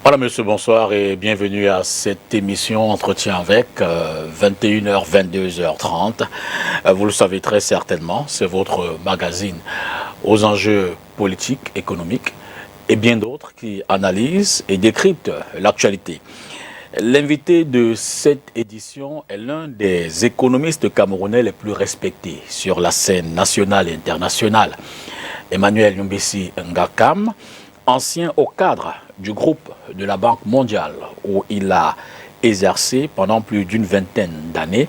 Voilà monsieur, bonsoir et bienvenue à cette émission Entretien avec 21h, 22h30. Vous le savez très certainement, c'est votre magazine aux enjeux politiques, économiques et bien d'autres qui analysent et décryptent l'actualité. L'invité de cette édition est l'un des économistes camerounais les plus respectés sur la scène nationale et internationale. Emmanuel Yumbesi Ngakam, ancien haut cadre du groupe de la Banque mondiale où il a exercé pendant plus d'une vingtaine d'années,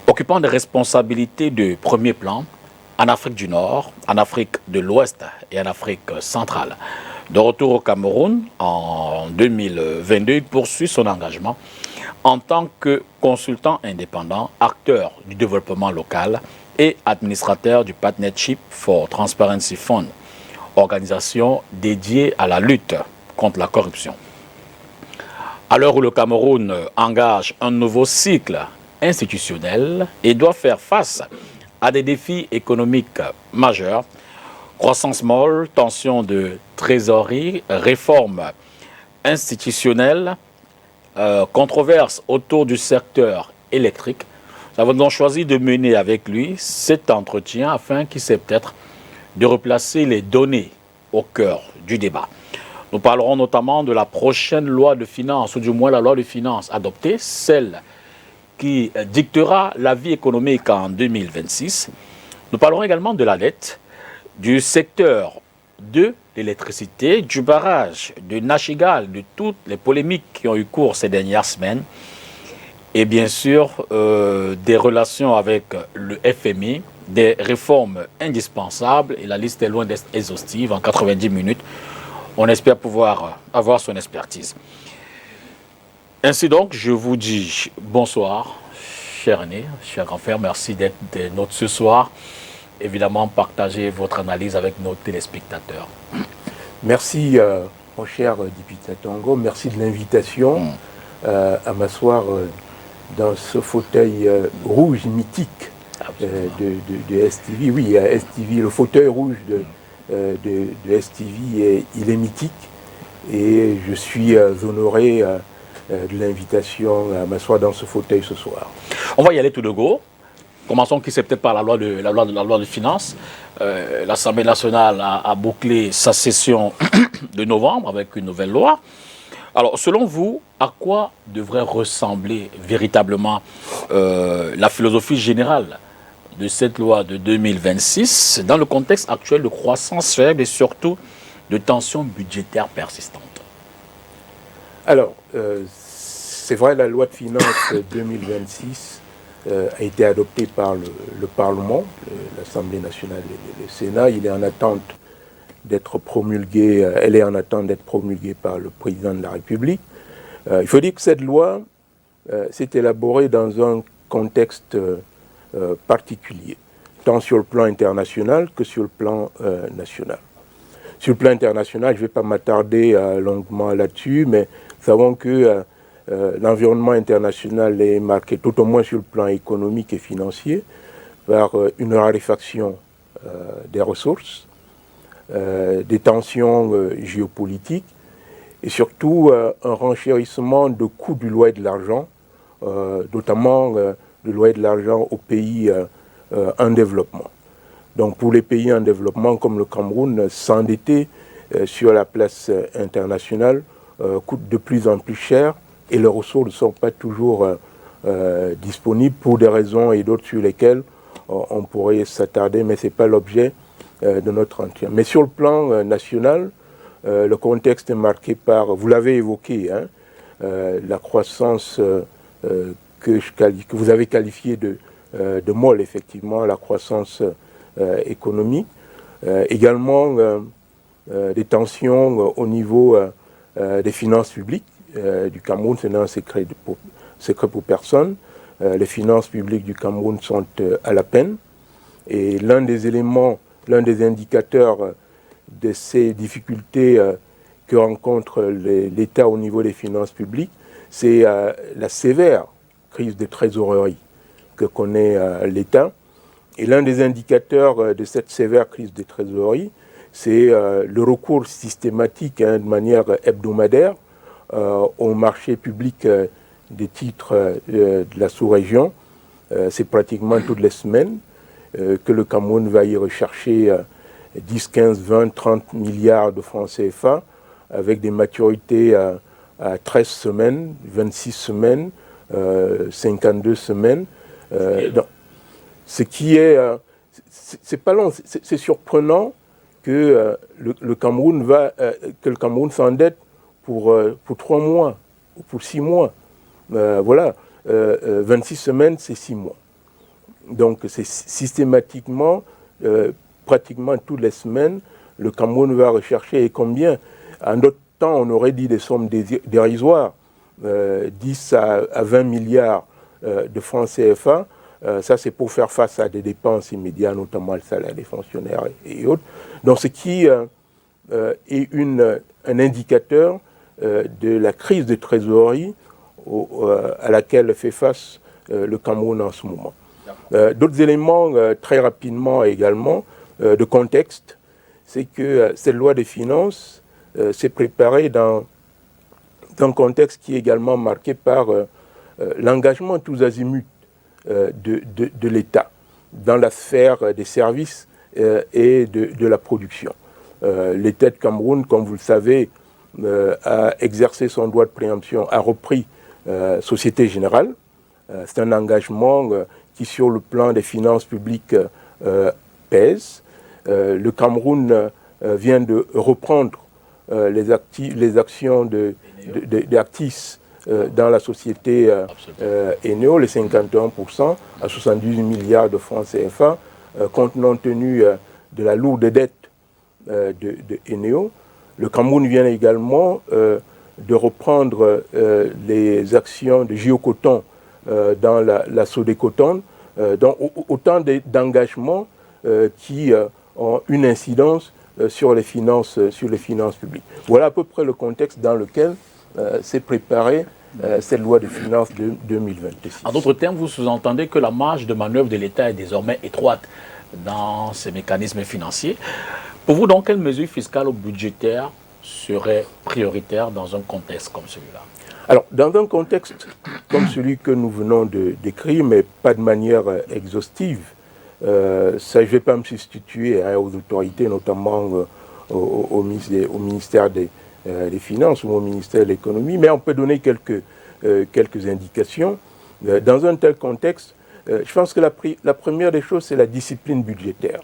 occupant des responsabilités de premier plan en Afrique du Nord, en Afrique de l'Ouest et en Afrique centrale. De retour au Cameroun en 2022, il poursuit son engagement en tant que consultant indépendant, acteur du développement local et administrateur du Partnership for Transparency Fund, organisation dédiée à la lutte contre la corruption. À l'heure où le Cameroun engage un nouveau cycle institutionnel et doit faire face à des défis économiques majeurs, croissance molle, tension de trésorerie, réforme institutionnelle, controverse autour du secteur électrique, nous avons donc choisi de mener avec lui cet entretien afin qu'il sait peut-être de replacer les données au cœur du débat. Nous parlerons notamment de la prochaine loi de finances, ou du moins la loi de finances adoptée, celle qui dictera la vie économique en 2026. Nous parlerons également de la dette, du secteur de l'électricité, du barrage de Nachigal, de toutes les polémiques qui ont eu cours ces dernières semaines, et bien sûr des relations avec le FMI, des réformes indispensables, et la liste est loin d'être exhaustive. En 90 minutes, on espère pouvoir avoir son expertise. Ainsi donc, je vous dis bonsoir, cher René, cher grand frère, merci d'être des nôtres ce soir. Évidemment, partagez votre analyse avec nos téléspectateurs. Merci, mon cher député Tongo, merci de l'invitation à m'asseoir dans ce fauteuil rouge mythique de STV. Oui, STV, le fauteuil rouge de STV, il est mythique et je suis honoré de l'invitation à m'asseoir dans ce fauteuil ce soir. On va y aller tout de go. Commençons qui c'est peut-être par la loi de finances. L'Assemblée nationale a bouclé sa session de novembre avec une nouvelle loi. Alors, selon vous, à quoi devrait ressembler véritablement la philosophie générale de cette loi de 2026 dans le contexte actuel de croissance faible et surtout de tensions budgétaires persistantes? Alors, c'est vrai, la loi de finances 2026 a été adoptée par le Parlement, l'Assemblée nationale et le Sénat. Il est en attente d'être promulguée, elle est en attente d'être promulguée par le président de la République. Il faut dire que cette loi s'est élaborée dans un contexte particulier, tant sur le plan international que sur le plan national. Sur le plan international, je ne vais pas m'attarder longuement là-dessus, mais nous savons que l'environnement international est marqué, tout au moins sur le plan économique et financier, par une raréfaction des ressources, des tensions géopolitiques et surtout un renchérissement de coûts du loyer de l'argent, notamment le loyer de l'argent aux pays en développement. Donc pour les pays en développement comme le Cameroun, s'endetter sur la place internationale coûte de plus en plus cher et les ressources ne sont pas toujours disponibles pour des raisons et d'autres sur lesquelles on pourrait s'attarder, mais ce n'est pas l'objet de notre entretien. Mais sur le plan national, le contexte est marqué par, vous l'avez évoqué, hein, la croissance que vous avez qualifiée de molle, effectivement, la croissance économique. Également des tensions au niveau des finances publiques du Cameroun, ce n'est un secret pour personne. Les finances publiques du Cameroun sont à la peine. Et l'un des éléments, l'un des indicateurs de ces difficultés que rencontre l'État au niveau des finances publiques, c'est la sévère crise de trésorerie que connaît l'État. Et l'un des indicateurs de cette sévère crise de trésorerie, c'est le recours systématique de manière hebdomadaire au marché public des titres de la sous-région. C'est pratiquement toutes les semaines que le Cameroun va y rechercher 10, 15, 20, 30 milliards de francs CFA avec des maturités à 13 semaines, 26 semaines, 52 semaines. Ce qui est... c'est pas long, c'est surprenant que le Cameroun s'endette pour 3 mois ou pour 6 mois. Voilà, 26 semaines, c'est 6 mois. Donc c'est systématiquement, pratiquement toutes les semaines, le Cameroun va rechercher, et combien? En d'autres temps, on aurait dit des sommes dérisoires, 10 à 20 milliards de francs CFA. Ça, c'est pour faire face à des dépenses immédiates, notamment le salaire des fonctionnaires et autres. Donc, ce qui est un indicateur de la crise de trésorerie à laquelle fait face le Cameroun en ce moment. D'autres éléments, très rapidement également, de contexte, c'est que cette loi des finances s'est préparée dans un contexte qui est également marqué par l'engagement tous azimuts de l'État dans la sphère des services et de la production. L'État de Cameroun, comme vous le savez, a exercé son droit de préemption, a repris Société Générale. C'est un engagement qui, sur le plan des finances publiques, pèse. Le Cameroun vient de reprendre les actions d'Actis dans la société Eneo, les 51% à 78 milliards de francs CFA, compte tenu de la lourde dette de Eneo. Le Cameroun vient également de reprendre les actions de Géocoton dans la Sodécoton, donc autant d'engagements qui ont une incidence sur les finances publiques. Voilà à peu près le contexte dans lequel s'est préparée cette loi de finances de 2026. En d'autres termes, vous sous-entendez que la marge de manœuvre de l'État est désormais étroite dans ces mécanismes financiers. Pour vous, donc, quelles mesures fiscales ou budgétaires seraient prioritaires dans un contexte comme celui-là? Alors, dans un contexte comme celui que nous venons de décrire, mais pas de manière exhaustive, ça, je ne vais pas me substituer aux autorités, notamment au ministère des Finances ou au ministère de l'Économie, mais on peut donner quelques indications. Dans un tel contexte, je pense que la première des choses, c'est la discipline budgétaire.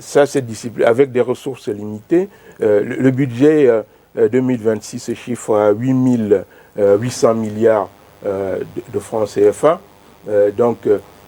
Ça, cette discipline, avec des ressources limitées, le budget 2026 se chiffre à 800 milliards de francs CFA, donc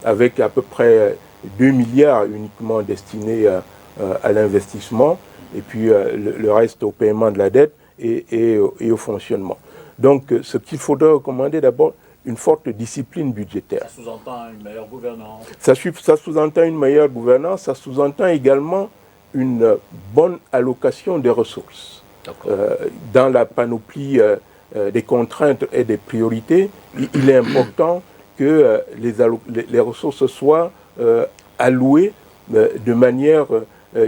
avec à peu près 2 milliards uniquement destinés à l'investissement, et puis le reste au paiement de la dette et au fonctionnement. Donc ce qu'il faudrait recommander d'abord, une forte discipline budgétaire. Ça sous-entend une meilleure gouvernance. Ça sous-entend une meilleure gouvernance, ça sous-entend également une bonne allocation des ressources. Dans la panoplie des contraintes et des priorités, il est important que les ressources soient allouées de manière,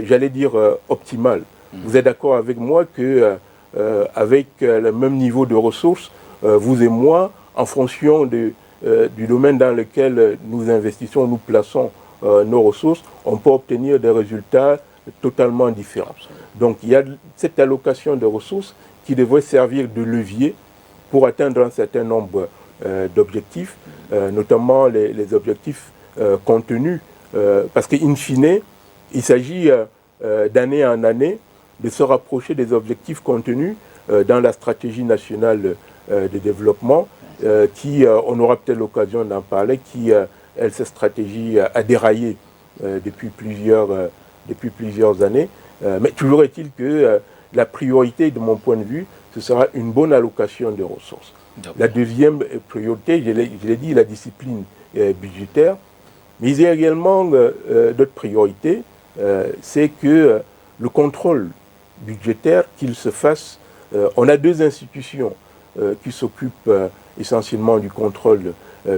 j'allais dire, optimale. Vous êtes d'accord avec moi que avec le même niveau de ressources, vous et moi, en fonction du domaine dans lequel nous investissons, nous plaçons nos ressources, on peut obtenir des résultats totalement différents. Donc il y a cette allocation de ressources qui devrait servir de levier pour atteindre un certain nombre d'objectifs, notamment les objectifs contenus, parce qu'in fine, il s'agit d'année en année de se rapprocher des objectifs contenus dans la stratégie nationale de développement, qui, on aura peut-être l'occasion d'en parler, qui, cette stratégie a déraillé depuis plusieurs années. Mais toujours est-il que la priorité, de mon point de vue, ce sera une bonne allocation de ressources. La deuxième priorité, je l'ai dit, la discipline budgétaire. Mais il y a également d'autres priorités, c'est que le contrôle budgétaire, qu'il se fasse. On a deux institutions qui s'occupent essentiellement du contrôle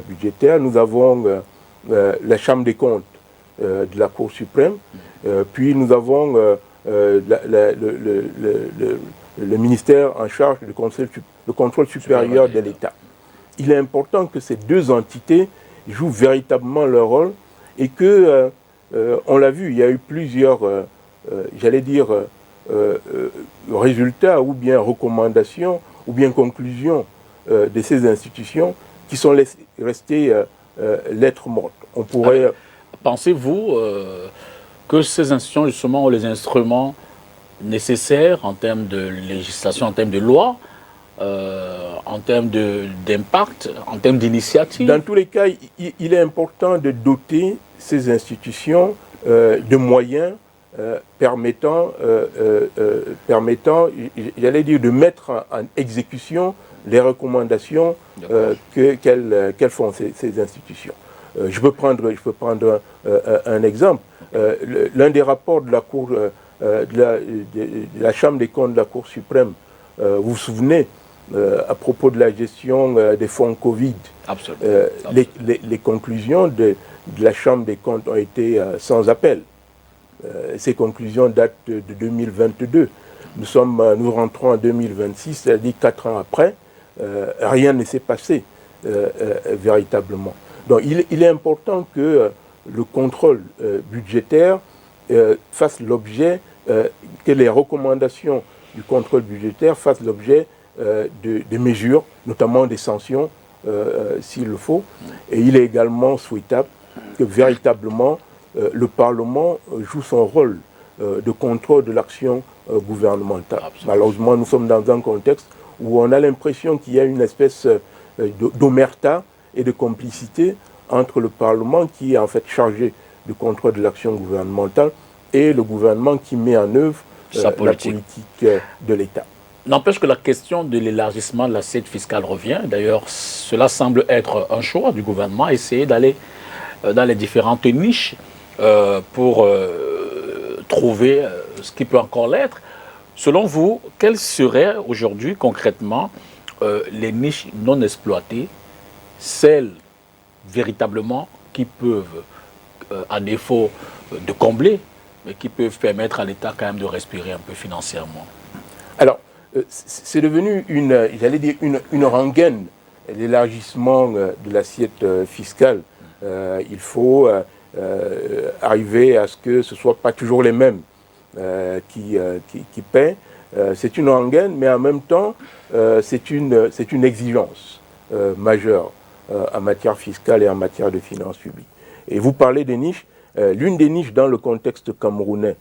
budgétaire. Nous avons la Chambre des comptes de la Cour suprême, puis nous avons le ministère en charge du contrôle supérieur de l'État. Il est important que ces deux entités jouent véritablement leur rôle et que, on l'a vu, il y a eu plusieurs, j'allais dire, résultats ou bien recommandations ou bien conclusions de ces institutions qui sont restées lettres mortes. On pourrait... Pensez-vous que ces institutions, justement, ont les instruments nécessaires en termes de législation, en termes de loi, en termes d'impact, en termes d'initiative? Dans tous les cas, il est important de doter ces institutions de moyens permettant, j'allais dire, de mettre en exécution les recommandations qu'elles font, ces institutions. Je peux prendre un exemple. L'un des rapports de la Cour, de la Chambre des comptes de la Cour suprême, vous vous souvenez, à propos de la gestion des fonds Covid. Absolument. Les conclusions de la Chambre des comptes ont été sans appel. Ces conclusions datent de 2022. Nous rentrons en 2026, c'est-à-dire 4 ans après, rien ne s'est passé véritablement. Donc il est important que le contrôle budgétaire fasse l'objet, que les recommandations du contrôle budgétaire fassent l'objet de mesures, notamment des sanctions, s'il le faut. Et il est également souhaitable que véritablement le Parlement joue son rôle de contrôle de l'action gouvernementale. Absolument. Malheureusement, nous sommes dans un contexte où on a l'impression qu'il y a une espèce d'omerta et de complicité entre le Parlement qui est en fait chargé du contrôle de l'action gouvernementale et le gouvernement qui met en œuvre la politique de l'État. N'empêche que la question de l'élargissement de l'assiette fiscale revient. D'ailleurs, cela semble être un choix du gouvernement, essayer d'aller dans les différentes niches pour trouver ce qui peut encore l'être. Selon vous, quelles seraient aujourd'hui concrètement les niches non exploitées, celles véritablement qui peuvent, à défaut de combler, mais qui peuvent permettre à l'État quand même de respirer un peu financièrement? Alors, c'est devenu j'allais dire une rengaine, l'élargissement de l'assiette fiscale. Il faut arriver à ce que ce ne soit pas toujours les mêmes qui paient. C'est une rengaine, mais en même temps, c'est une exigence majeure en matière fiscale et en matière de finances publiques. Et vous parlez des niches. L'une des niches dans le contexte camerounais,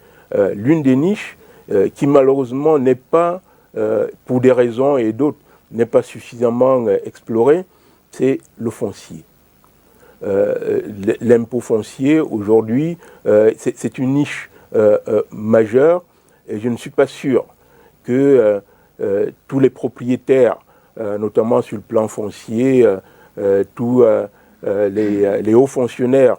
l'une des niches qui malheureusement n'est pas, pour des raisons et d'autres, n'est pas suffisamment explorée, c'est le foncier. L'impôt foncier, aujourd'hui, c'est une niche majeure et je ne suis pas sûr que tous les propriétaires, notamment sur le plan foncier, tous les hauts fonctionnaires,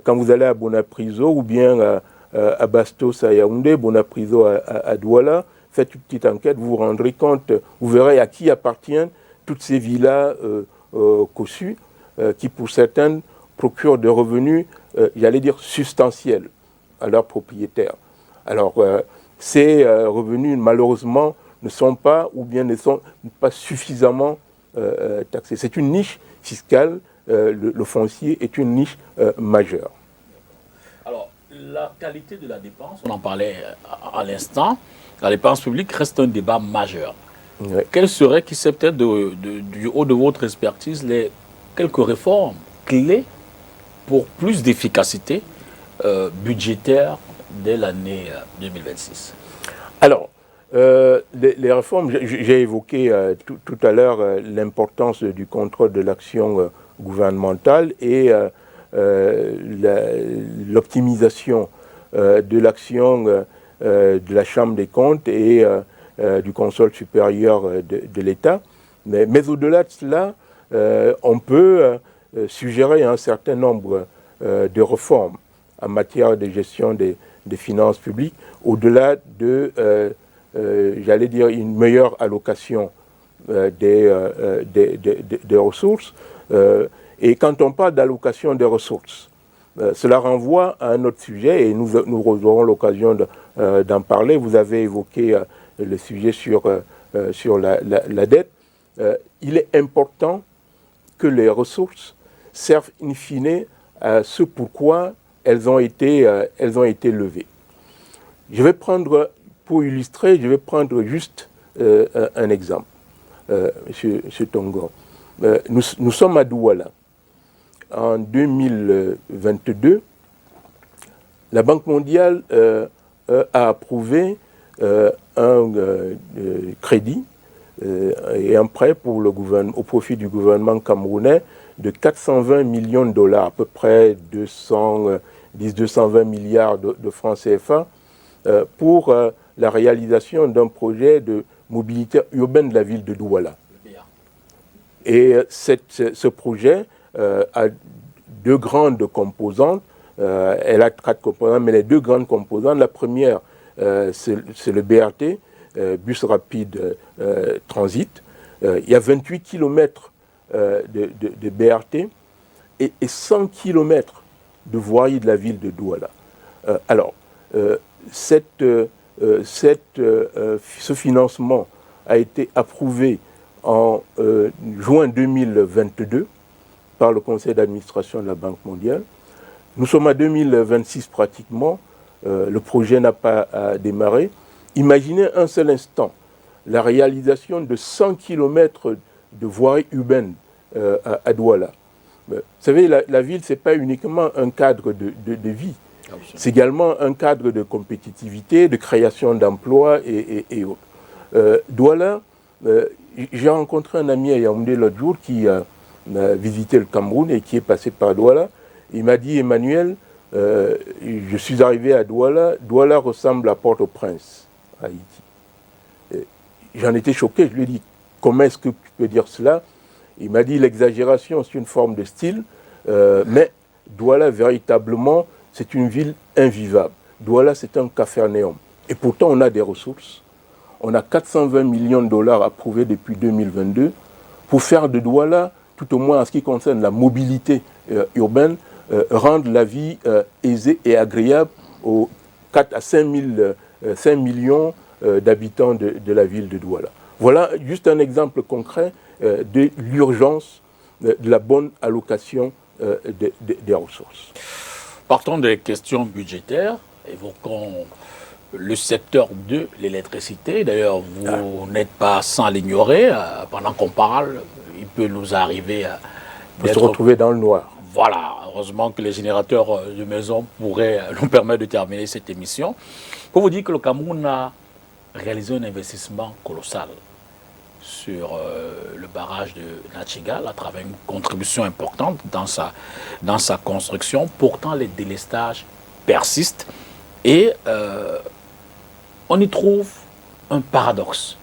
quand vous allez à Bonapriso ou bien à Bastos à Yaoundé, Bonapriso à Douala, faites une petite enquête, vous vous rendrez compte, vous verrez à qui appartiennent toutes ces villas cossues, qui pour certaines procurent des revenus, j'allais dire, substantiels à leurs propriétaires. Alors, ces revenus, malheureusement, ne sont pas, ou bien ne sont pas suffisamment taxés. C'est une niche fiscale, le foncier est une niche majeure. Alors, la qualité de la dépense, on en parlait à l'instant, la dépense publique reste un débat majeur. Oui. Quelles seraient, qui sait peut-être du haut de votre expertise, les quelques réformes clés pour plus d'efficacité budgétaire dès l'année 2026? Alors, les réformes, j'ai évoqué tout à l'heure l'importance du contrôle de l'action gouvernementale et l'optimisation de l'action de la Chambre des comptes et du contrôle supérieur de l'État. Mais au-delà de cela, on peut suggérer un certain nombre de réformes en matière de gestion des finances publiques, au-delà de, j'allais dire, une meilleure allocation des ressources. Et quand on parle d'allocation des ressources, cela renvoie à un autre sujet et nous aurons l'occasion d'en parler. Vous avez évoqué le sujet sur la dette, il est important que les ressources servent in fine à ce pourquoi elles ont été levées. Je vais prendre, pour illustrer, je vais prendre juste un exemple, Monsieur Tongo. Nous sommes à Douala. En 2022, la Banque mondiale a approuvé un crédit et un prêt pour le au profit du gouvernement camerounais de 420 millions de dollars, à peu près 220 milliards de francs CFA, pour la réalisation d'un projet de mobilité urbaine de la ville de Douala. Et ce projet a deux grandes composantes. Elle a 4 composantes, mais les deux grandes composantes, la première, c'est le BRT, bus rapide transit. Il y a 28 km de BRT et 100 km de voirie de la ville de Douala. Ce financement a été approuvé en juin 2022 par le conseil d'administration de la Banque mondiale. Nous sommes à 2026 pratiquement, le projet n'a pas démarré. Imaginez un seul instant la réalisation de 100 km de voirie urbaine à Douala. Vous savez, la ville, ce n'est pas uniquement un cadre de vie, c'est également un cadre de compétitivité, de création d'emplois et autres. Douala, j'ai rencontré un ami à Yaoundé l'autre jour qui a visité le Cameroun et qui est passé par Douala. Il m'a dit, Emmanuel, je suis arrivé à Douala, Douala ressemble à Port-au-Prince, à Haïti. J'en étais choqué, je lui ai dit, comment est-ce que tu peux dire cela? Il m'a dit, l'exagération, c'est une forme de style, mais Douala, véritablement, c'est une ville invivable. Douala, c'est un capharnaüm. Et pourtant, on a des ressources. On a 420 millions de dollars approuvés depuis 2022 pour faire de Douala, tout au moins en ce qui concerne la mobilité urbaine, rendre la vie aisée et agréable aux 4 à 5 millions d'habitants de la ville de Douala. Voilà juste un exemple concret de l'urgence de la bonne allocation des ressources. Partons des questions budgétaires, évoquons le secteur de l'électricité. D'ailleurs, vous n'êtes pas sans l'ignorer. Pendant qu'on parle, il peut nous arriver de se retrouver dans le noir. Voilà, heureusement que les générateurs de maison pourraient nous permettre de terminer cette émission. Pour vous dire que le Cameroun a réalisé un investissement colossal sur le barrage de Nachigal à travers une contribution importante dans sa construction. Pourtant, les délestages persistent et on y trouve un paradoxe.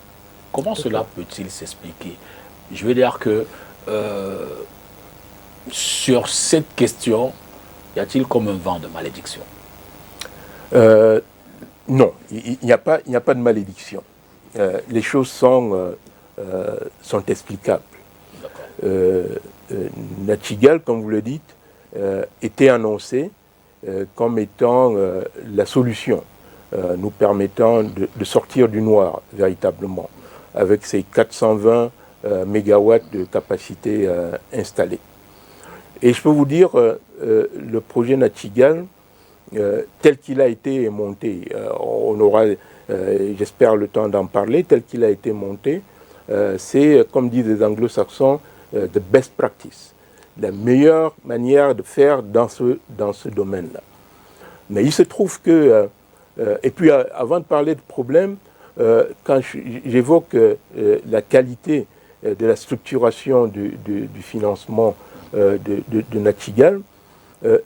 Comment cela peut-il s'expliquer? Je veux dire que sur cette question, y a-t-il comme un vent de malédiction? Non, il n'y a pas de malédiction. Les choses sont explicables. Nachigal, comme vous le dites, était annoncé comme étant la solution nous permettant de sortir du noir véritablement, avec ses 420 mégawatts de capacité installée. Et je peux vous dire, le projet Nachigal, tel qu'il a été monté, on aura, j'espère, le temps d'en parler, tel qu'il a été monté, c'est, comme disent les anglo-saxons, the best practice, la meilleure manière de faire dans ce domaine-là. Mais il se trouve que, et puis avant de parler de problème, quand j'évoque la qualité de la structuration du financement de Nachigal,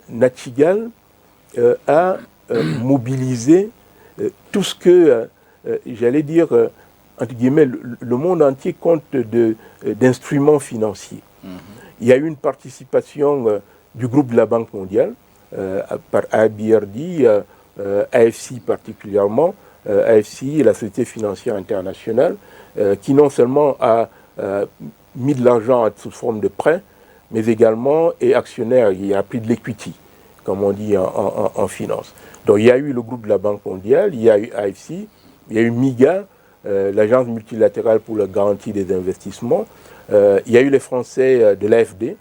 Nachigal a mobilisé tout ce que, j'allais dire, entre guillemets, le monde entier compte d'instruments financiers. Il y a eu une participation du groupe de la Banque mondiale, par ABRD, AFC particulièrement, AFC, la Société financière internationale, qui non seulement a mis de l'argent sous forme de prêts, mais également est actionnaire, il a pris de l'equity, comme on dit en finance. Donc il y a eu le groupe de la Banque mondiale, il y a eu AFC, il y a eu MIGA, l'Agence multilatérale pour la garantie des investissements. Il y a eu les Français de l'AFD,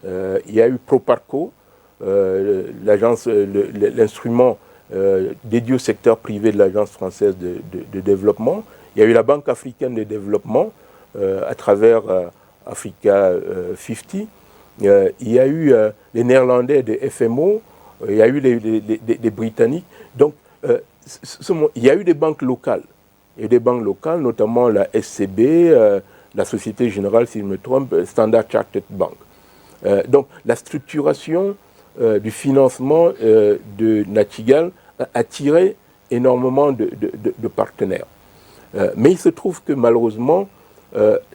il y a eu Proparco, l'instrument dédié au secteur privé de l'Agence française de développement. Il y a eu la Banque africaine de développement à travers Africa 50. Il y a eu les Néerlandais de FMO, il y a eu les Britanniques. Donc, il y a eu des banques locales. Et des banques locales, notamment la SCB, la Société Générale, si je me trompe, Standard Chartered Bank. Donc, la structuration du financement de Nachtigal a attiré énormément de partenaires. Mais il se trouve que malheureusement,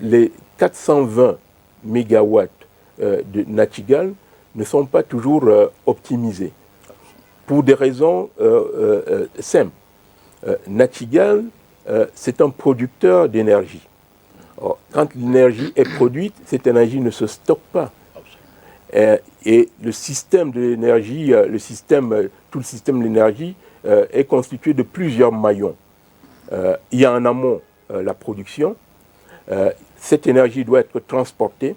les 420 mégawatts de Nachtigal ne sont pas toujours optimisés pour des raisons simples. Nachtigal, c'est un producteur d'énergie. Quand l'énergie est produite, cette énergie ne se stocke pas. Et le système de l'énergie, tout le système de l'énergie est constitué de plusieurs maillons. Il y a en amont la production. Cette énergie doit être transportée,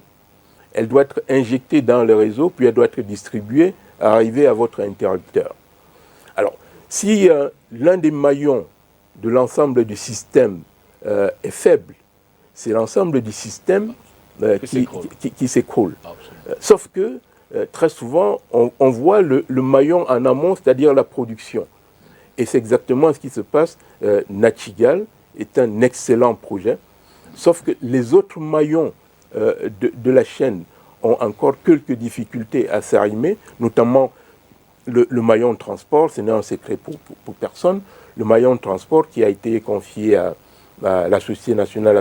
elle doit être injectée dans le réseau, puis elle doit être distribuée, arriver à votre interrupteur. Alors, si l'un des maillons de l'ensemble du système est faible, c'est l'ensemble du système qui s'écroule. Sauf que, très souvent, on voit le maillon en amont, c'est-à-dire la production. Et c'est exactement ce qui se passe. Nachtigal est un excellent projet, sauf que les autres maillons de la chaîne ont encore quelques difficultés à s'arrimer, notamment le maillon de transport, ce n'est un secret pour personne, le maillon de transport qui a été confié à la Société nationale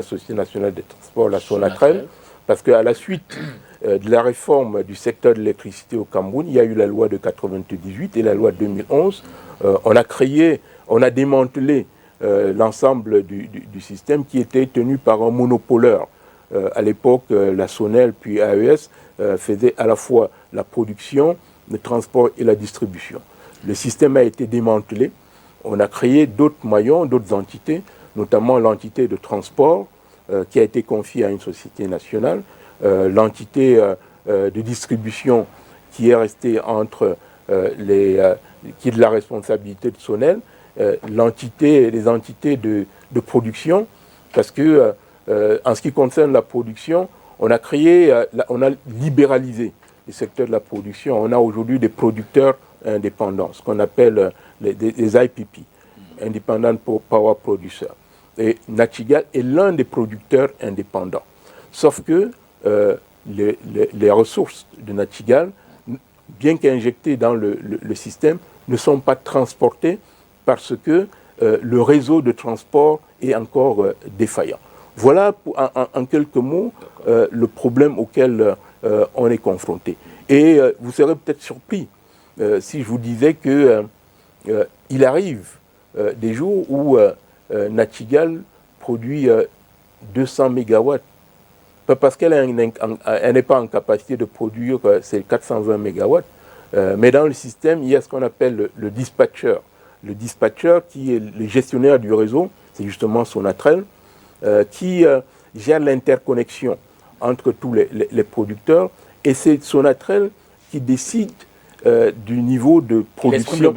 de transport, la Sonatrel, parce qu'à la suite de la réforme du secteur de l'électricité au Cameroun, il y a eu la loi de 1998 et la loi de 2011. On a démantelé l'ensemble du système qui était tenu par un monopoleur. À l'époque, la Sonel puis AES faisait à la fois la production, le transport et la distribution. Le système a été démantelé. On a créé d'autres maillons, d'autres entités, notamment l'entité de transport qui a été confiée à une société nationale, l'entité de distribution qui est restée entre qui est de la responsabilité de Sonel, les entités de production, parce que en ce qui concerne la production, on a libéralisé le secteur de la production. On a aujourd'hui des producteurs indépendants, ce qu'on appelle des IPP, Independent Power Producers. Et Nachtigal est l'un des producteurs indépendants. Sauf que les ressources de Nachtigal, bien qu'injectées dans le système, ne sont pas transportées parce que le réseau de transport est encore défaillant. Voilà en quelques mots le problème auquel on est confronté. Et vous serez peut-être surpris si je vous disais qu'il arrive des jours où Nachtigal produit 200 mégawatts. Pas parce qu'elle n'est pas en capacité de produire ces 420 mégawatts, mais dans le système, il y a ce qu'on appelle le dispatcher. Le dispatcher qui est le gestionnaire du réseau, c'est justement Sonatrel, qui gère l'interconnexion entre tous les producteurs, et c'est Sonatrel qui décide du niveau de production,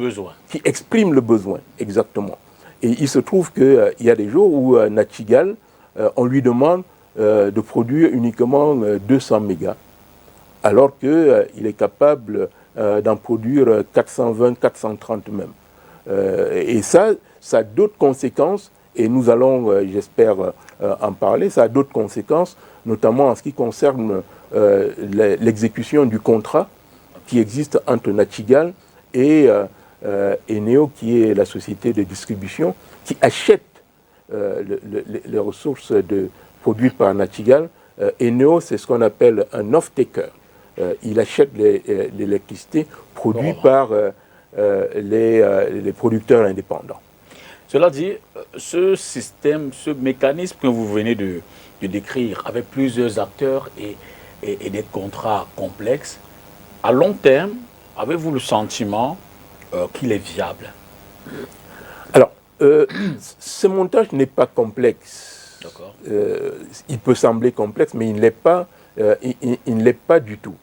qui exprime le besoin, exactement. Et il se trouve qu'il y a des jours où Nachtigal, on lui demande de produire uniquement 200 mégas, alors qu'il est capable d'en produire 420, 430 même. Et ça a d'autres conséquences, et nous allons, j'espère, en parler. Ça a d'autres conséquences, notamment en ce qui concerne l'exécution du contrat qui existe entre Nachtigal et Eneo, qui est la société de distribution, qui achète les ressources produites par Nachtigal. Eneo, c'est ce qu'on appelle un off-taker. Il achète l'électricité produite par les producteurs indépendants. Cela dit, ce système, ce mécanisme que vous venez de décrire, avec plusieurs acteurs et des contrats complexes, à long terme, avez-vous le sentiment qu'il est viable? Alors, Ce montage n'est pas complexe. Il peut sembler complexe, mais il ne l'est pas, il ne l'est pas du tout.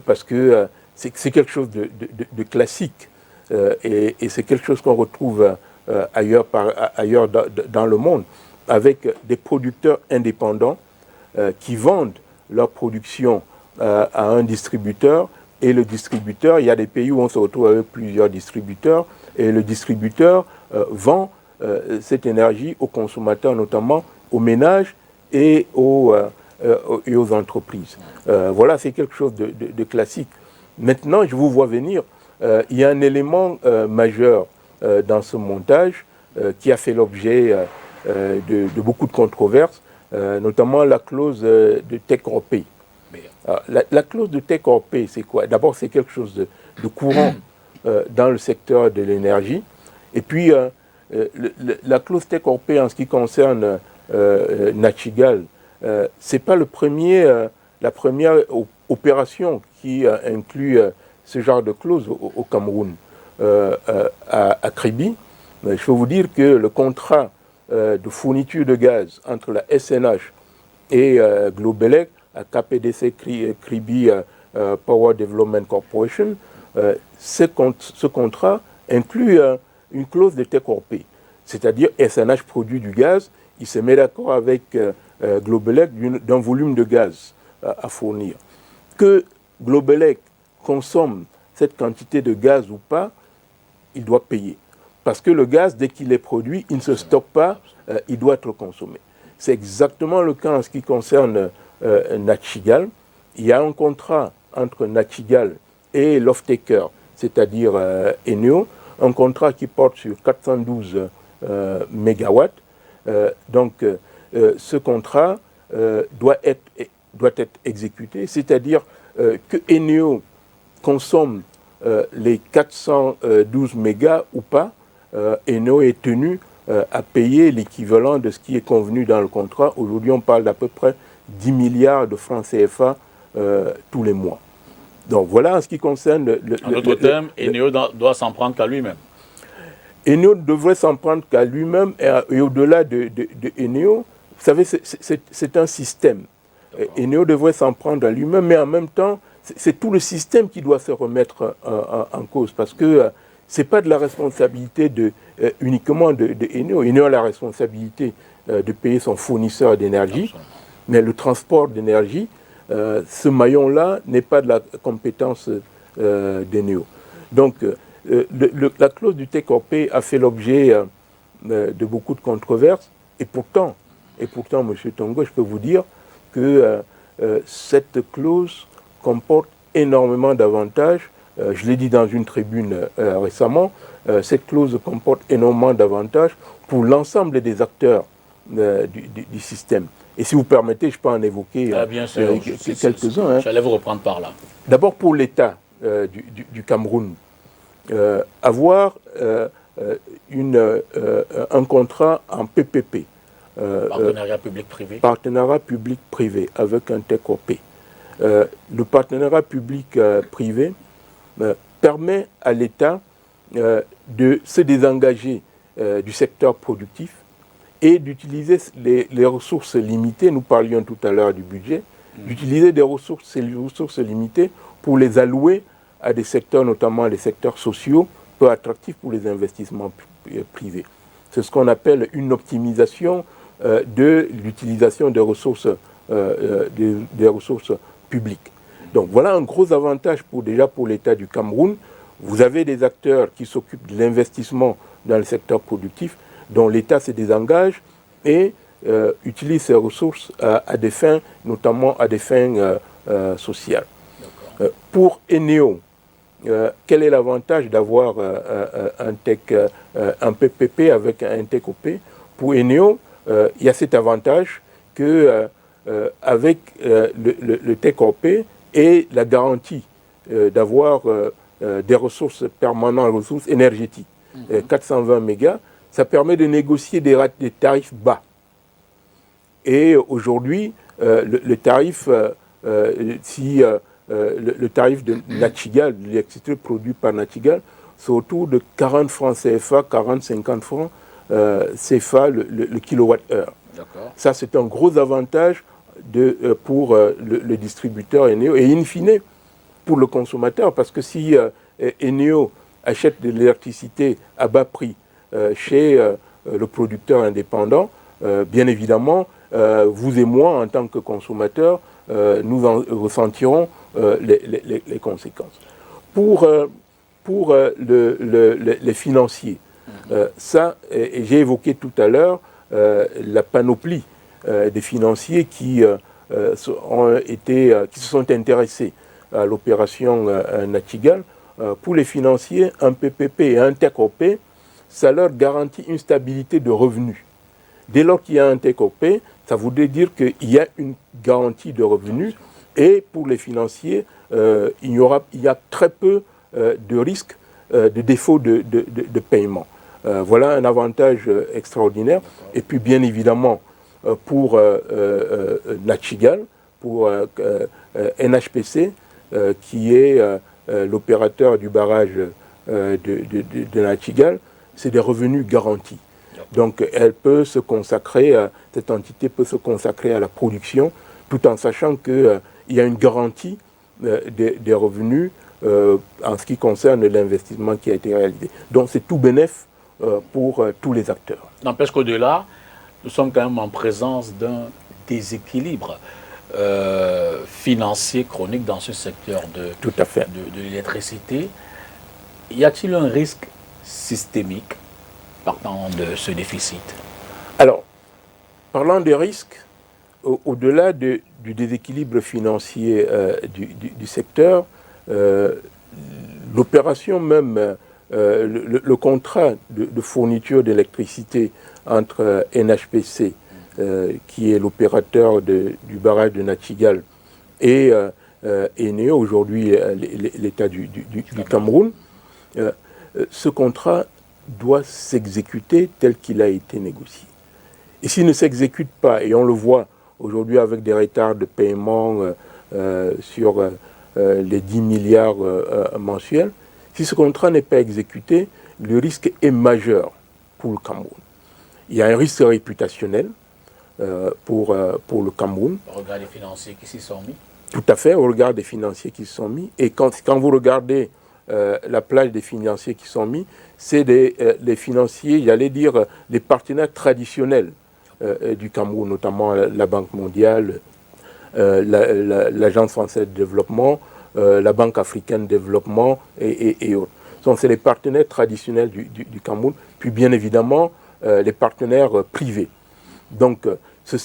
Parce que c'est quelque chose de classique et c'est quelque chose qu'on retrouve ailleurs dans le monde, avec des producteurs indépendants qui vendent leur production à un distributeur, et le distributeur, il y a des pays où on se retrouve avec plusieurs distributeurs, et le distributeur vend cette énergie aux consommateurs, notamment aux ménages et aux entreprises. Voilà, c'est quelque chose de classique. Maintenant, je vous vois venir, il y a un élément majeur dans ce montage qui a fait l'objet de beaucoup de controverses, notamment la clause de take-or-pay. La clause de take-or-pay, c'est quoi? D'abord, c'est quelque chose de courant dans le secteur de l'énergie. Et puis, la clause take-or-pay en ce qui concerne Nachigall, c'est pas la première opération qui inclut ce genre de clause au Cameroun. À Kribi, je peux vous dire que le contrat de fourniture de gaz entre la SNH et Globelec, à KPDC Kribi Power Development Corporation, ce contrat inclut une clause de take-or-pay. C'est-à-dire SNH produit du gaz, il se met d'accord avec Globelec d'un volume de gaz à fournir. Que Globelec consomme cette quantité de gaz ou pas, il doit payer. Parce que le gaz, dès qu'il est produit, il ne se stocke pas, il doit être consommé. C'est exactement le cas en ce qui concerne Nachigall. Il y a un contrat entre Nachigall et l'off-taker, c'est-à-dire Eneo, un contrat qui porte sur 412 mégawatts. Donc, ce contrat doit être exécuté, c'est-à-dire que Eneo consomme les 412 mégas ou pas, Eneo est tenu à payer l'équivalent de ce qui est convenu dans le contrat. Aujourd'hui, on parle d'à peu près 10 milliards de francs CFA tous les mois. Donc voilà en ce qui concerne... En d'autres termes, Eneo doit s'en prendre qu'à lui-même. Eneo devrait s'en prendre qu'à lui-même, et au-delà de Eneo, vous savez, c'est un système. Eneo devrait s'en prendre à lui-même, mais en même temps, c'est tout le système qui doit se remettre en cause, parce que ce n'est pas de la responsabilité uniquement de Eneo. Eneo a la responsabilité de payer son fournisseur d'énergie, mais le transport d'énergie, ce maillon-là n'est pas de la compétence d'Eneo. Donc, la clause du take-or-pay a fait l'objet de beaucoup de controverses, et pourtant, M. Tongo, je peux vous dire que cette clause comporte énormément d'avantages. Je l'ai dit dans une tribune récemment, cette clause comporte énormément d'avantages pour l'ensemble des acteurs du système. Et si vous permettez, je peux en évoquer quelques-uns. Hein. J'allais vous reprendre par là. D'abord pour l'État du Cameroun, avoir un contrat en PPP. Partenariat public-privé. Partenariat public-privé avec un take-or-pay. Le partenariat public-privé permet à l'État de se désengager du secteur productif et d'utiliser les ressources limitées, nous parlions tout à l'heure du budget, d'utiliser des ressources limitées pour les allouer à des secteurs, notamment les secteurs sociaux, peu attractifs pour les investissements privés. C'est ce qu'on appelle une optimisation de l'utilisation des ressources publiques. Donc voilà un gros avantage déjà pour l'État du Cameroun. Vous avez des acteurs qui s'occupent de l'investissement dans le secteur productif, dont l'État se désengage et utilise ces ressources à des fins, notamment à des fins sociales. Pour Eneo, quel est l'avantage d'avoir un PPP avec un take-or-pay? Pour Eneo, il y a cet avantage que avec le take-or-pay et la garantie d'avoir des ressources permanentes, ressources énergétiques, 420 mégas, ça permet de négocier des tarifs bas. Et aujourd'hui, le tarif, le tarif de Nachigall, de l'électricité produite par Nachigall, c'est autour de 40 francs CFA, 40-50 francs CFA le kilowattheure. Ça, c'est un gros avantage pour le distributeur Eneo et in fine pour le consommateur, parce que si Eneo achète de l'électricité à bas prix chez le producteur indépendant, bien évidemment, vous et moi, en tant que consommateurs, nous en ressentirons les conséquences. Pour les financiers, j'ai évoqué tout à l'heure la panoplie des financiers qui se sont intéressés à l'opération Nachtigal. Pour les financiers, un PPP et un take-or pay, ça leur garantit une stabilité de revenus. Dès lors qu'il y a un take-or pay, ça voudrait dire qu'il y a une garantie de revenus, et pour les financiers, il y a très peu de risques de défaut de paiement. Voilà un avantage extraordinaire. Et puis bien évidemment, pour Nachtigal, pour NHPC, qui est l'opérateur du barrage de Nachtigal, c'est des revenus garantis. Donc elle peut se consacrer, cette entité peut se consacrer à la production, tout en sachant qu'il y a une garantie des revenus en ce qui concerne l'investissement qui a été réalisé. Donc c'est tout bénef pour tous les acteurs. N'empêche qu'au-delà, nous sommes quand même en présence d'un déséquilibre financier chronique dans ce secteur de l'électricité. Y a-t-il un risque systémique partant de ce déficit? Alors, parlant des risques, au-delà du déséquilibre financier du secteur, l'opération même, le contrat de fourniture d'électricité entre NHPC, qui est l'opérateur du barrage de Nachtigal, et Eneo, aujourd'hui l'État du Cameroun, ce contrat doit s'exécuter tel qu'il a été négocié. Et s'il ne s'exécute pas, et on le voit aujourd'hui avec des retards de paiement sur les 10 milliards mensuels, si ce contrat n'est pas exécuté, le risque est majeur pour le Cameroun. Il y a un risque réputationnel pour le Cameroun. Au regard des financiers qui s'y sont mis. Tout à fait, au regard des financiers qui s'y sont mis. Et quand vous regardez la plage des financiers qui sont mis, c'est les financiers, j'allais dire, les partenaires traditionnels du Cameroun, notamment la Banque mondiale, l'Agence française de développement, la Banque africaine de développement et autres. Donc c'est les partenaires traditionnels du Cameroun, puis bien évidemment les partenaires privés. Donc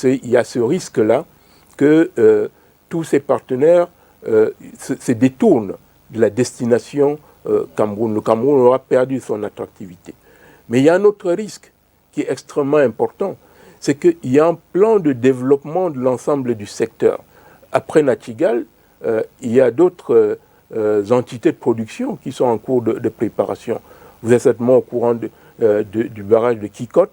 il y a ce risque-là que tous ces partenaires se détournent de la destination Cameroun. Le Cameroun aura perdu son attractivité. Mais il y a un autre risque qui est extrêmement important, c'est qu'il y a un plan de développement de l'ensemble du secteur. Après Nachtigal, il y a d'autres entités de production qui sont en cours de préparation. Vous êtes certainement au courant du barrage de Kikot,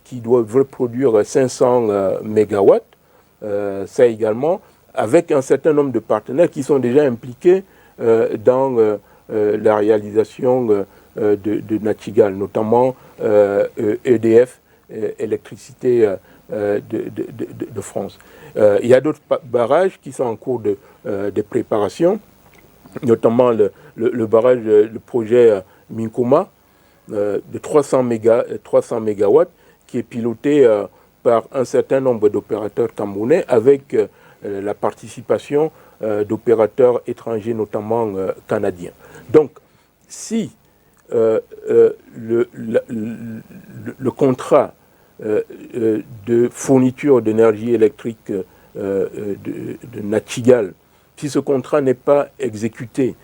qui doit produire 500 mégawatts. Ça également, avec un certain nombre de partenaires qui sont déjà impliqués dans la réalisation de Nachtigal, notamment EDF, Électricité de France. Il y a d'autres barrages qui sont en cours de préparation, notamment le barrage, le projet Minkoma de 300 mégawatts, qui est piloté par un certain nombre d'opérateurs camerounais avec la participation d'opérateurs étrangers, notamment canadiens. Donc, si le contrat de fourniture d'énergie électrique de Nachtigal, si ce contrat n'est pas exécuté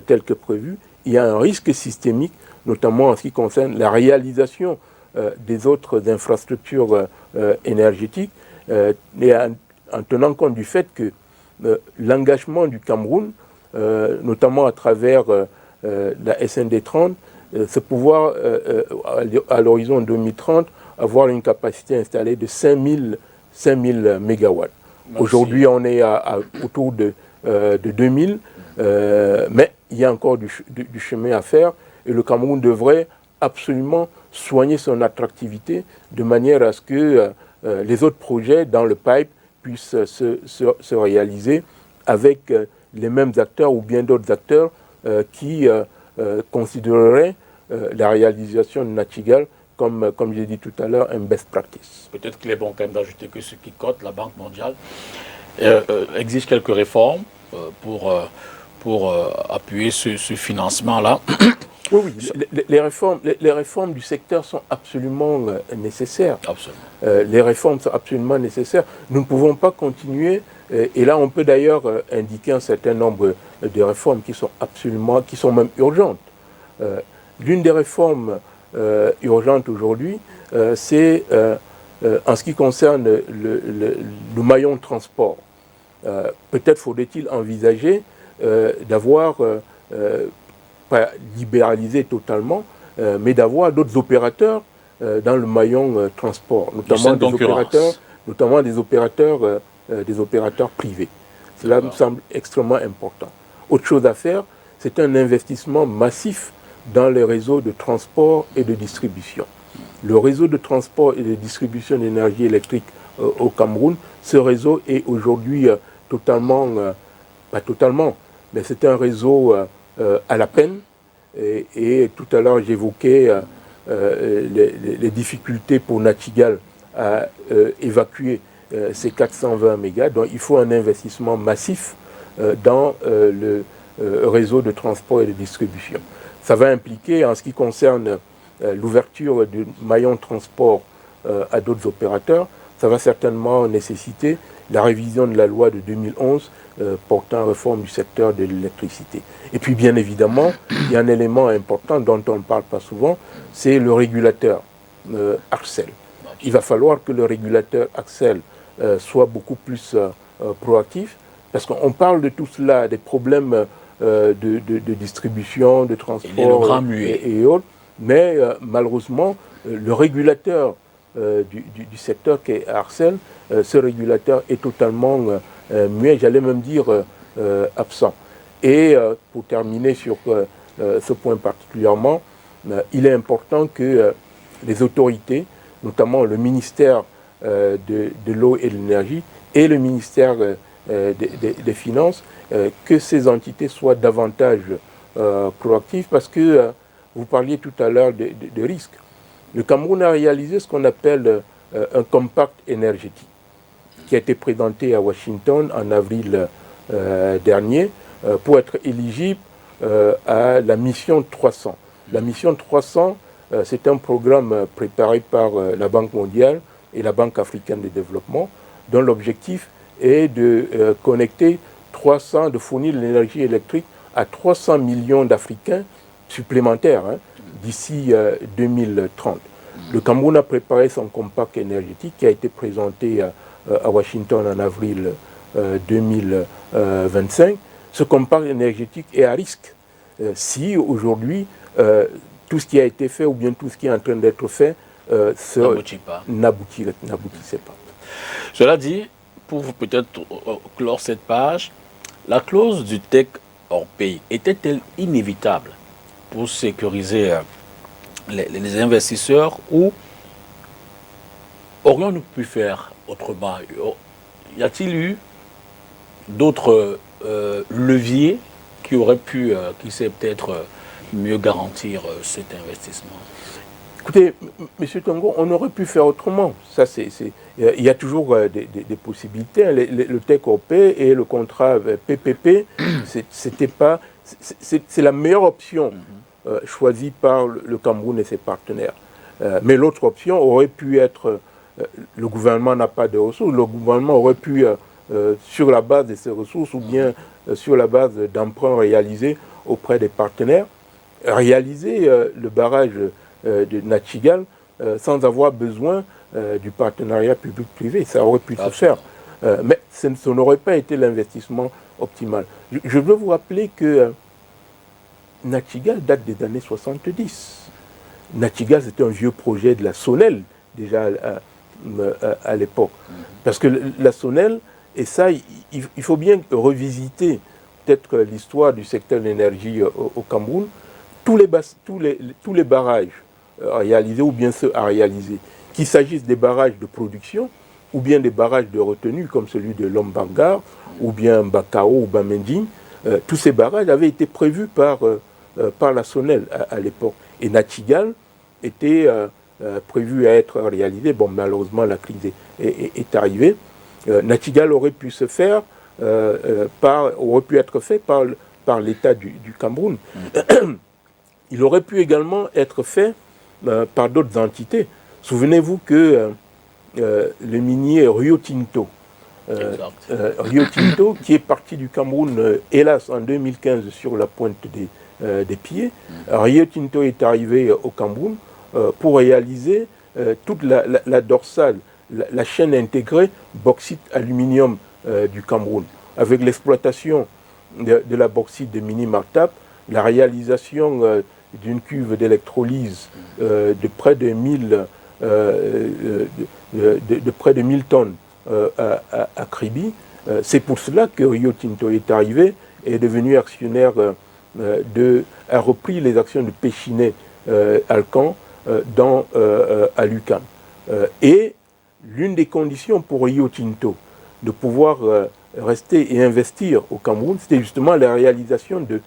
tel que prévu, il y a un risque systémique, notamment en ce qui concerne la réalisation des autres infrastructures énergétiques, et en tenant compte du fait que l'engagement du Cameroun, notamment à travers la SND 30, c'est pouvoir, à l'horizon 2030, avoir une capacité installée de 5000 mégawatts. Aujourd'hui, on est autour de 2000, mais il y a encore du chemin à faire, et le Cameroun devrait absolument soigner son attractivité de manière à ce que les autres projets dans le pipe puissent se réaliser avec les mêmes acteurs ou bien d'autres acteurs qui considéreraient la réalisation de Nachtigal comme j'ai dit tout à l'heure, un best practice. Peut-être qu'il est bon quand même d'ajouter que ce qui cote, la Banque mondiale, exige quelques réformes pour appuyer ce financement-là. Oui, les réformes du secteur sont absolument nécessaires. Absolument. Les réformes sont absolument nécessaires. Nous ne pouvons pas continuer, et là on peut d'ailleurs indiquer un certain nombre de réformes qui sont même urgentes. L'une des réformes urgentes aujourd'hui, c'est en ce qui concerne le maillon de transport. Peut-être faudrait-il envisager d'avoir pas libéraliser totalement, mais d'avoir d'autres opérateurs dans le maillon transport, notamment des opérateurs privés. Cela me semble extrêmement important. Autre chose à faire, c'est un investissement massif dans les réseaux de transport et de distribution. Le réseau de transport et de distribution d'énergie électrique au Cameroun, ce réseau est aujourd'hui pas totalement, mais c'est un réseau à la peine. Et tout à l'heure, j'évoquais les difficultés pour Nachtigal à évacuer ces 420 mégas. Donc, il faut un investissement massif dans le réseau de transport et de distribution. Ça va impliquer, en ce qui concerne l'ouverture du maillon de transport à d'autres opérateurs, ça va certainement nécessiter la révision de la loi de 2011 portant réforme du secteur de l'électricité. Et puis bien évidemment, il y a un élément important dont on ne parle pas souvent, c'est le régulateur ARCEL. Il va falloir que le régulateur ARCEL soit beaucoup plus proactif, parce qu'on parle de tout cela, des problèmes de distribution, de transport et autres, mais malheureusement, le régulateur du secteur qui est ARCEL, ce régulateur est totalement muet, j'allais même dire absent. Et pour terminer sur ce point particulièrement, il est important que les autorités, notamment le ministère de l'eau et de l'énergie et le ministère des Finances, que ces entités soient davantage proactives, parce que vous parliez tout à l'heure de risques. Le Cameroun a réalisé ce qu'on appelle un compact énergétique, qui a été présenté à Washington en avril dernier, pour être éligible à la mission 300. La mission 300, c'est un programme préparé par la Banque mondiale et la Banque africaine de développement, dont l'objectif est de de fournir de l'énergie électrique à 300 millions d'Africains supplémentaires d'ici 2030. Le Cameroun a préparé son compact énergétique qui a été présenté à Washington en avril 2025. Ce compact énergétique est à risque si aujourd'hui tout ce qui a été fait ou bien tout ce qui est en train d'être fait n'aboutissait pas. Cela dit, pour peut-être clore cette page, la clause du TEC hors pays était-elle inévitable pour sécuriser les investisseurs, ou aurions-nous pu faire autrement? Y a-t-il eu d'autres leviers qui auraient pu, qui sait peut-être mieux garantir cet investissement? Écoutez, M. Tongo, on aurait pu faire autrement. Ça, il y a toujours des possibilités. Le TEC-OP et le contrat PPP, c'est la meilleure option choisie par le Cameroun et ses partenaires. Mais l'autre option aurait pu être, le gouvernement n'a pas de ressources, le gouvernement aurait pu, sur la base de ses ressources ou bien sur la base d'emprunts réalisés auprès des partenaires, réaliser le barrage de Nachtigal sans avoir besoin du partenariat public-privé. Ça aurait pu se faire. Mais ça n'aurait pas été l'investissement optimal. Je veux vous rappeler que Nachtigal date des années 70. Nachtigal, c'était un vieux projet de la SONEL, déjà à l'époque. Parce que la SONEL, et ça, il faut bien revisiter peut-être l'histoire du secteur de l'énergie au Cameroun. Tous les barrages réalisés ou bien ceux à réaliser. Qu'il s'agisse des barrages de production ou bien des barrages de retenue comme celui de Lombangar ou bien Bakao ou Bamending, tous ces barrages avaient été prévus par la SONEL à l'époque. Et Nachtigal était prévu à être réalisé. Bon, malheureusement, la crise est arrivée. Nachtigal aurait pu se faire aurait pu être fait par l'État du Cameroun. Il aurait pu également être fait par d'autres entités. Souvenez-vous que le minier Rio Tinto, qui est parti du Cameroun, hélas, en 2015 sur la pointe des pieds, Rio Tinto est arrivé au Cameroun pour réaliser toute la dorsale, la chaîne intégrée bauxite-aluminium du Cameroun, avec l'exploitation de la bauxite de Mini-Martap, la réalisation d'une cuve d'électrolyse de près de 1000 tonnes à Kribi. C'est pour cela que Rio Tinto est arrivé et est devenu actionnaire, a repris les actions de Péchinet Alcan à l'UQAM. Et l'une des conditions pour Rio Tinto de pouvoir rester et investir au Cameroun, c'était justement la réalisation de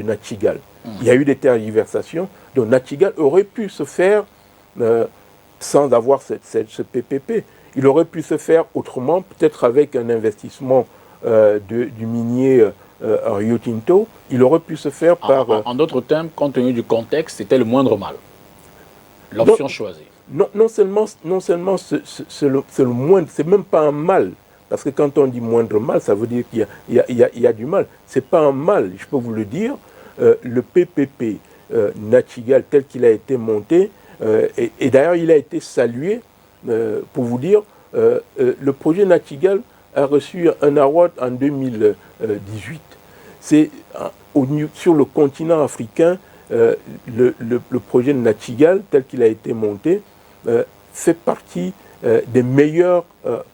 Nachtigal. Il y a eu des tergiversations, donc Nachtigal aurait pu se faire sans avoir ce PPP. Il aurait pu se faire autrement, peut-être avec un investissement du minier Rio Tinto. Il aurait pu se faire par... En d'autres termes, compte tenu du contexte, c'était le moindre mal. L'option choisie. Non seulement c'est le moindre, c'est même pas un mal. Parce que quand on dit moindre mal, ça veut dire qu'il y a du mal. C'est pas un mal, je peux vous le dire. Le PPP Nachtigal tel qu'il a été monté, et d'ailleurs il a été salué, pour vous dire, le projet Nachtigal a reçu un award en 2018. C'est sur le continent africain, le projet Nachtigal tel qu'il a été monté fait partie des meilleures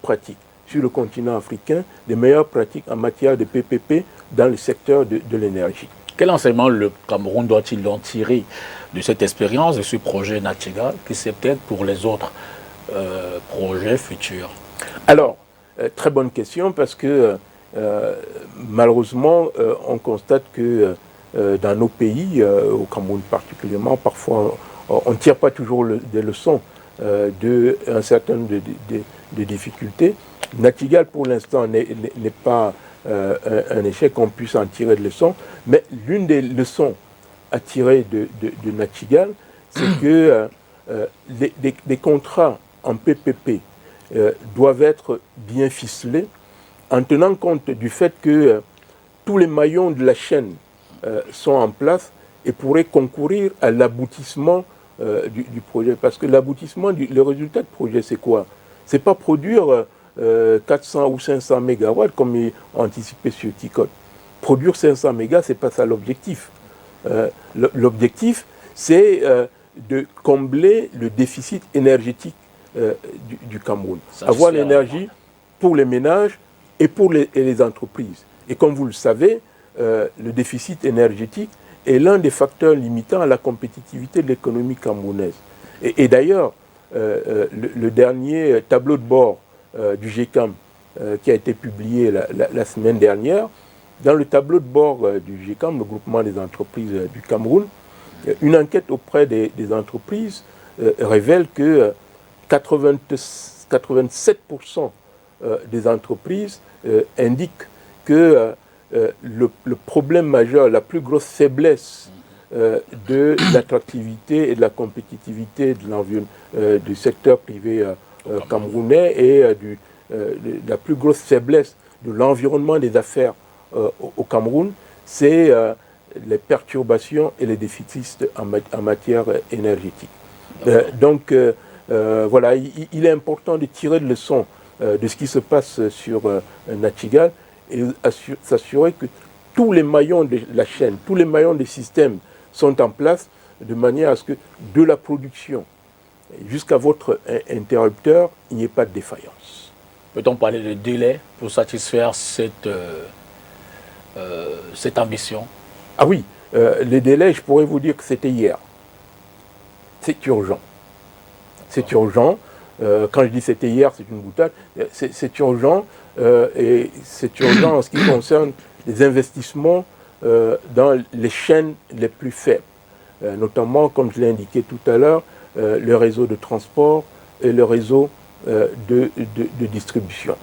pratiques sur le continent africain, des meilleures pratiques en matière de PPP dans le secteur de l'énergie. Quel enseignement le Cameroun doit-il en tirer de cette expérience, de ce projet Nachtigal, qui c'est peut-être pour les autres projets futurs? Alors, très bonne question, parce que malheureusement, on constate que dans nos pays, au Cameroun particulièrement, parfois on ne tire pas toujours des leçons d'un certain nombre de difficultés. Nachtigal, pour l'instant, n'est pas un échec, qu'on puisse en tirer de leçons, mais l'une des leçons à tirer de Nachtigal, c'est que les contrats en PPP doivent être bien ficelés, en tenant compte du fait que tous les maillons de la chaîne sont en place et pourraient concourir à l'aboutissement du projet. Parce que l'aboutissement, le résultat du projet, c'est quoi? C'est pas produire 400 ou 500 mégawatts comme anticipé sur TICOT. Produire 500 mégas, c'est pas ça l'objectif. L'objectif, c'est de combler le déficit énergétique du Cameroun. Avoir l'énergie pour les ménages et pour les entreprises. Et comme vous le savez, le déficit énergétique est l'un des facteurs limitants à la compétitivité de l'économie camerounaise. Et d'ailleurs, le dernier tableau de bord du GECAM qui a été publié la semaine dernière, dans le tableau de bord du GECAM, le groupement des entreprises du Cameroun, une enquête auprès des entreprises révèle que 87% des entreprises indiquent que le problème majeur, la plus grosse faiblesse de l'attractivité et de la compétitivité du secteur privé camerounais et la plus grosse faiblesse de l'environnement des affaires au Cameroun, c'est les perturbations et les déficits en matière énergétique. Donc voilà, il est important de tirer de leçons de ce qui se passe sur Nachtigal et s'assurer que tous les maillons de la chaîne, tous les maillons des systèmes sont en place de manière à ce que de la production jusqu'à votre interrupteur, il n'y ait pas de défaillance. Peut-on parler de délai pour satisfaire cette ambition? Ah oui, les délais, je pourrais vous dire que c'était hier. c'est urgent. C'est urgent. Quand je dis c'était hier, c'est une boutade. C'est urgent. Et c'est urgent en ce qui concerne les investissements dans les chaînes les plus faibles. Notamment, comme je l'ai indiqué tout à l'heure, le réseau de transport et le réseau de distribution.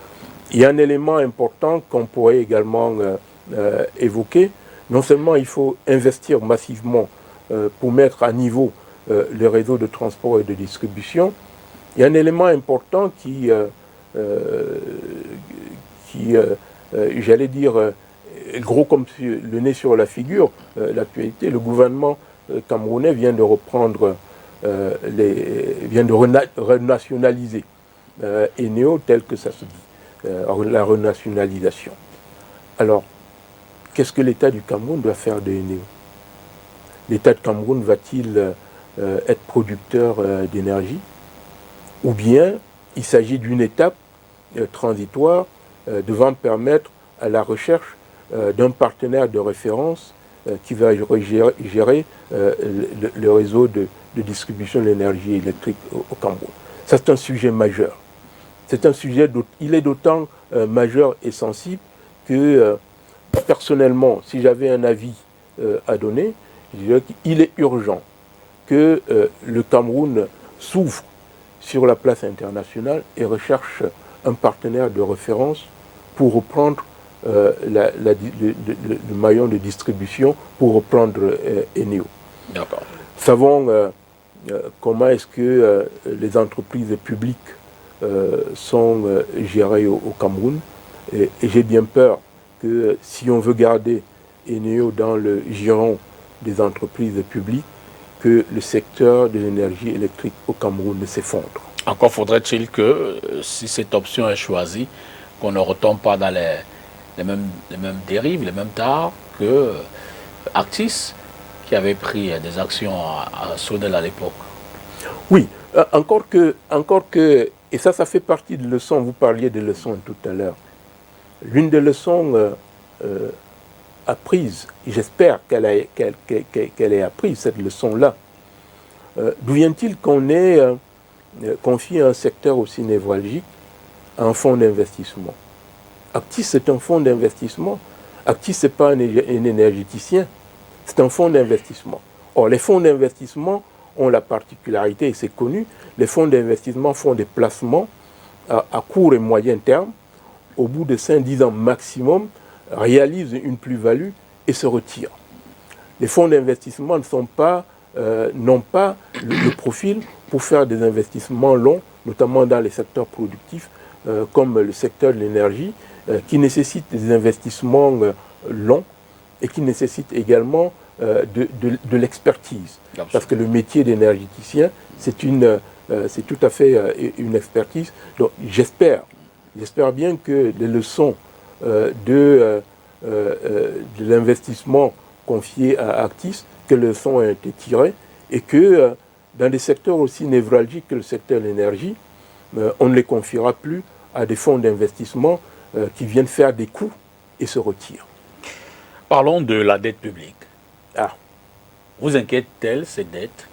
Il y a un élément important qu'on pourrait également évoquer. Non seulement il faut investir massivement pour mettre à niveau le réseau de transport et de distribution, il y a un élément important qui j'allais dire, gros comme le nez sur la figure, l'actualité. Le gouvernement camerounais vient de reprendre, vient de renationaliser Eneo tel que ça se dit, la renationalisation. Alors, qu'est-ce que l'État du Cameroun doit faire de Eneo? L'État du Cameroun va-t-il être producteur d'énergie? Ou bien il s'agit d'une étape transitoire devant permettre à la recherche d'un partenaire de référence qui va gérer le réseau de distribution de l'énergie électrique au Cameroun. Ça, c'est un sujet majeur. C'est un sujet, il est d'autant majeur et sensible que, personnellement, si j'avais un avis à donner, je dirais qu'il est urgent que le Cameroun s'ouvre sur la place internationale et recherche un partenaire de référence pour reprendre le maillon de distribution, pour reprendre Eneo. D'accord. Savons comment est-ce que les entreprises publiques sont gérées au Cameroun. Et j'ai bien peur que si on veut garder Eneo dans le giron des entreprises publiques, que le secteur de l'énergie électrique au Cameroun ne s'effondre. Encore faudrait-il que, si cette option est choisie, qu'on ne retombe pas dans les mêmes dérives, les mêmes tares que Actis, qui avait pris des actions à Sonel à l'époque. Oui, encore que, et ça fait partie de leçons, vous parliez de leçons tout à l'heure. L'une des leçons apprises, j'espère qu'elle ait appris cette leçon-là, d'où vient-il qu'on ait confié un secteur aussi névralgique à un fonds d'investissement? Actis, c'est un fonds d'investissement. Actis, ce n'est pas un énergéticien, c'est un fonds d'investissement. Or, les fonds d'investissement ont la particularité, et c'est connu, les fonds d'investissement font des placements à court et moyen terme, au bout de 5-10 ans maximum, réalisent une plus-value et se retirent. Les fonds d'investissement n'ont pas le profil pour faire des investissements longs, notamment dans les secteurs productifs, comme le secteur de l'énergie, qui nécessite des investissements longs et qui nécessite également de l'expertise. Parce que le métier d'énergéticien, c'est tout à fait une expertise. Donc j'espère bien que les leçons de l'investissement confié à Actis, que les leçons ont été tirées et que dans des secteurs aussi névralgiques que le secteur de l'énergie, on ne les confiera plus à des fonds d'investissement qui viennent faire des coûts et se retirent. Parlons de la dette publique. Ah. Vous inquiète-t-elle ces dettes?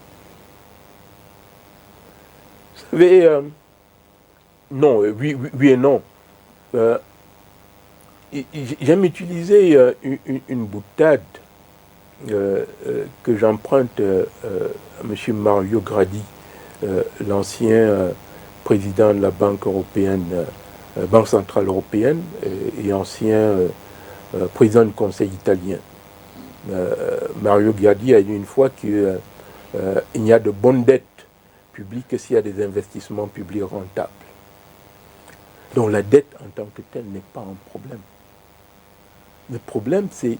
Vous savez, non, oui et non. J'aime utiliser une boutade que j'emprunte à M. Mario Gradi, l'ancien président de la Banque centrale européenne et ancien président du Conseil italien. Mario Gradi a dit une fois qu'il n'y a de bonnes dettes publiques que s'il y a des investissements publics rentables. Donc la dette en tant que telle n'est pas un problème. Le problème, c'est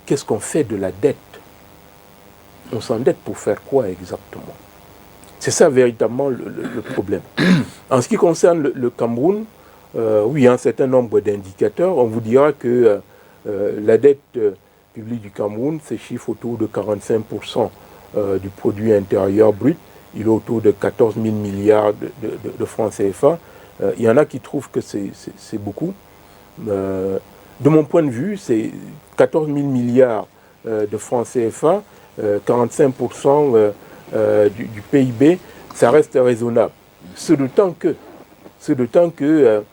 qu'est-ce qu'on fait de la dette? On s'endette pour faire quoi exactement? C'est ça véritablement le problème. En ce qui concerne le Cameroun, oui, il y a un certain nombre d'indicateurs. On vous dira que la dette publique du Cameroun se chiffre autour de 45% du produit intérieur brut. Il est autour de 14 000 milliards de francs CFA. Il y en a qui trouvent que c'est beaucoup. De mon point de vue, c'est 14 000 milliards de francs CFA, 45% du PIB, ça reste raisonnable. C'est d'autant que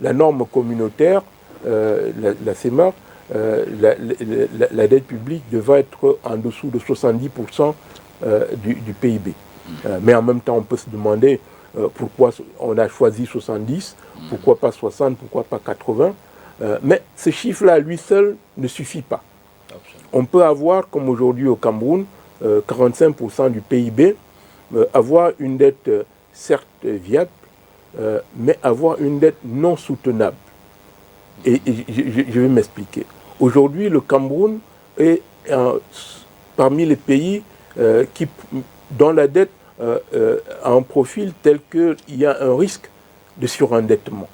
la norme communautaire, la CEMA, la dette publique devrait être en dessous de 70% du PIB. Mais en même temps, on peut se demander pourquoi on a choisi 70, pourquoi pas 60, pourquoi pas 80. Mais ce chiffre-là, à lui seul, ne suffit pas. On peut avoir, comme aujourd'hui au Cameroun, 45% du PIB, avoir une dette certes viable, mais avoir une dette non soutenable. Et je vais m'expliquer. Aujourd'hui, le Cameroun est parmi les pays dont la dette a un profil tel qu'il y a un risque de surendettement.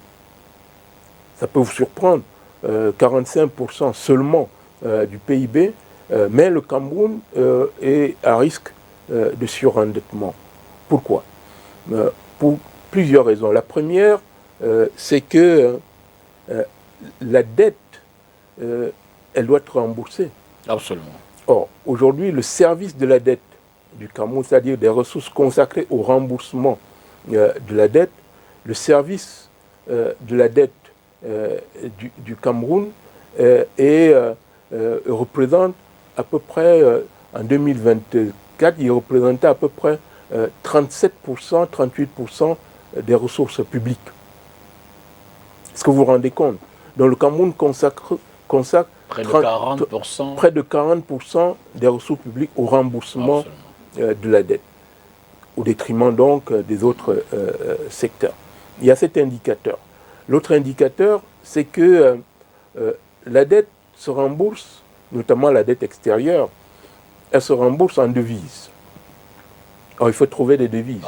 Ça peut vous surprendre, 45% seulement du PIB, mais le Cameroun est à risque de surendettement. Pourquoi? Pour plusieurs raisons. La première, c'est que la dette, elle doit être remboursée. Absolument. Or, aujourd'hui, le service de la dette du Cameroun, c'est-à-dire des ressources consacrées au remboursement de la dette, le service de la dette du Cameroun représente à peu près, en 2024, il représentait à peu près 37%, 38% des ressources publiques. Est-ce que vous vous rendez compte? Donc le Cameroun consacre près de 40% des ressources publiques au remboursement de la dette, au détriment donc des autres secteurs. Il y a cet indicateur. L'autre indicateur, c'est que la dette se rembourse, notamment la dette extérieure, elle se rembourse en devises. Alors il faut trouver des devises.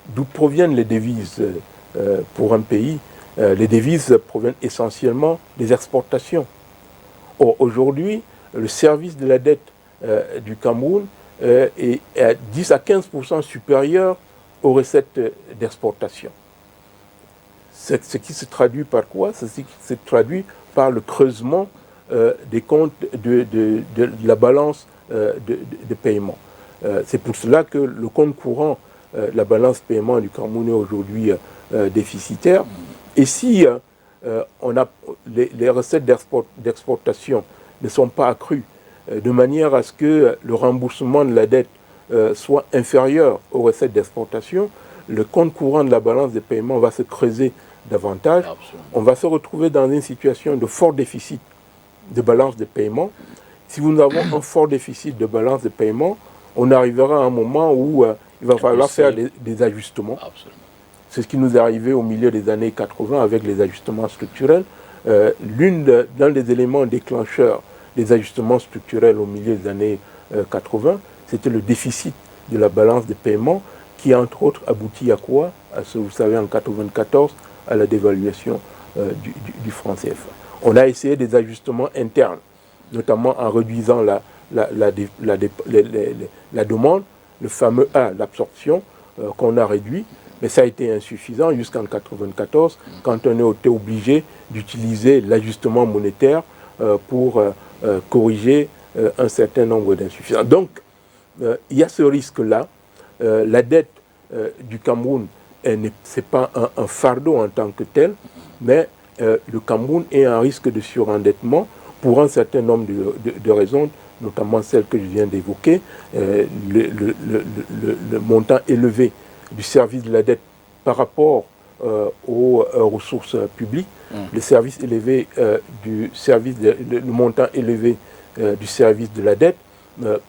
D'où proviennent les devises pour un pays? Les devises proviennent essentiellement des exportations. Or, aujourd'hui, le service de la dette du Cameroun est à 10 à 15% supérieur aux recettes d'exportation. Ce qui se traduit par quoi? Ce qui se traduit par le creusement des comptes de la balance de paiement. C'est pour cela que le compte courant, la balance paiement du Cameroun est aujourd'hui déficitaire. Et si les recettes d'exportation ne sont pas accrues de manière à ce que le remboursement de la dette soit inférieur aux recettes d'exportation, le compte courant de la balance de paiement va se creuser davantage. Absolument. On va se retrouver dans une situation de fort déficit de balance de paiement. Si nous avons un fort déficit de balance de paiement, on arrivera à un moment où il va falloir faire des ajustements. Absolument. C'est ce qui nous est arrivé au milieu des années 80 avec les ajustements structurels. L'un des éléments déclencheurs des ajustements structurels au milieu des années 80, c'était le déficit de la balance de paiement qui, entre autres, aboutit à quoi? À ce, vous savez, en 1994, à la dévaluation du franc CFA. On a essayé des ajustements internes, notamment en réduisant la demande, le fameux A, l'absorption, qu'on a réduit. Mais ça a été insuffisant jusqu'en 1994, quand on a été obligé d'utiliser l'ajustement monétaire pour corriger un certain nombre d'insuffisances. Donc, il y a ce risque-là. La dette du Cameroun, ce n'est pas un fardeau en tant que tel, mais le Cameroun est un risque de surendettement pour un certain nombre de raisons, notamment celles que je viens d'évoquer, le montant élevé du service de la dette par rapport aux ressources publiques, le service élevé le montant élevé du service de la dette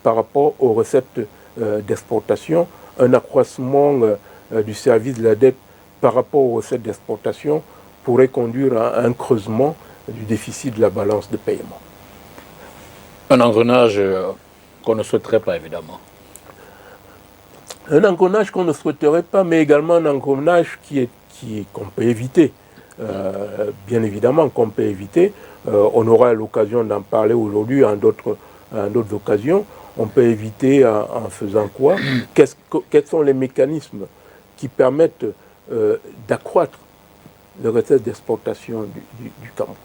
par rapport aux recettes d'exportation, un accroissement du service de la dette par rapport aux recettes d'exportation pourrait conduire à un creusement du déficit de la balance de paiement. Un engrenage qu'on ne souhaiterait pas, évidemment. Un engrenage qu'on ne souhaiterait pas, mais également un engrenage qu'on peut éviter. Bien évidemment qu'on peut éviter. On aura l'occasion d'en parler aujourd'hui en d'autres occasions. On peut éviter en faisant quoi? Quels sont les mécanismes qui permettent d'accroître les recettes d'exportation du Cameroun?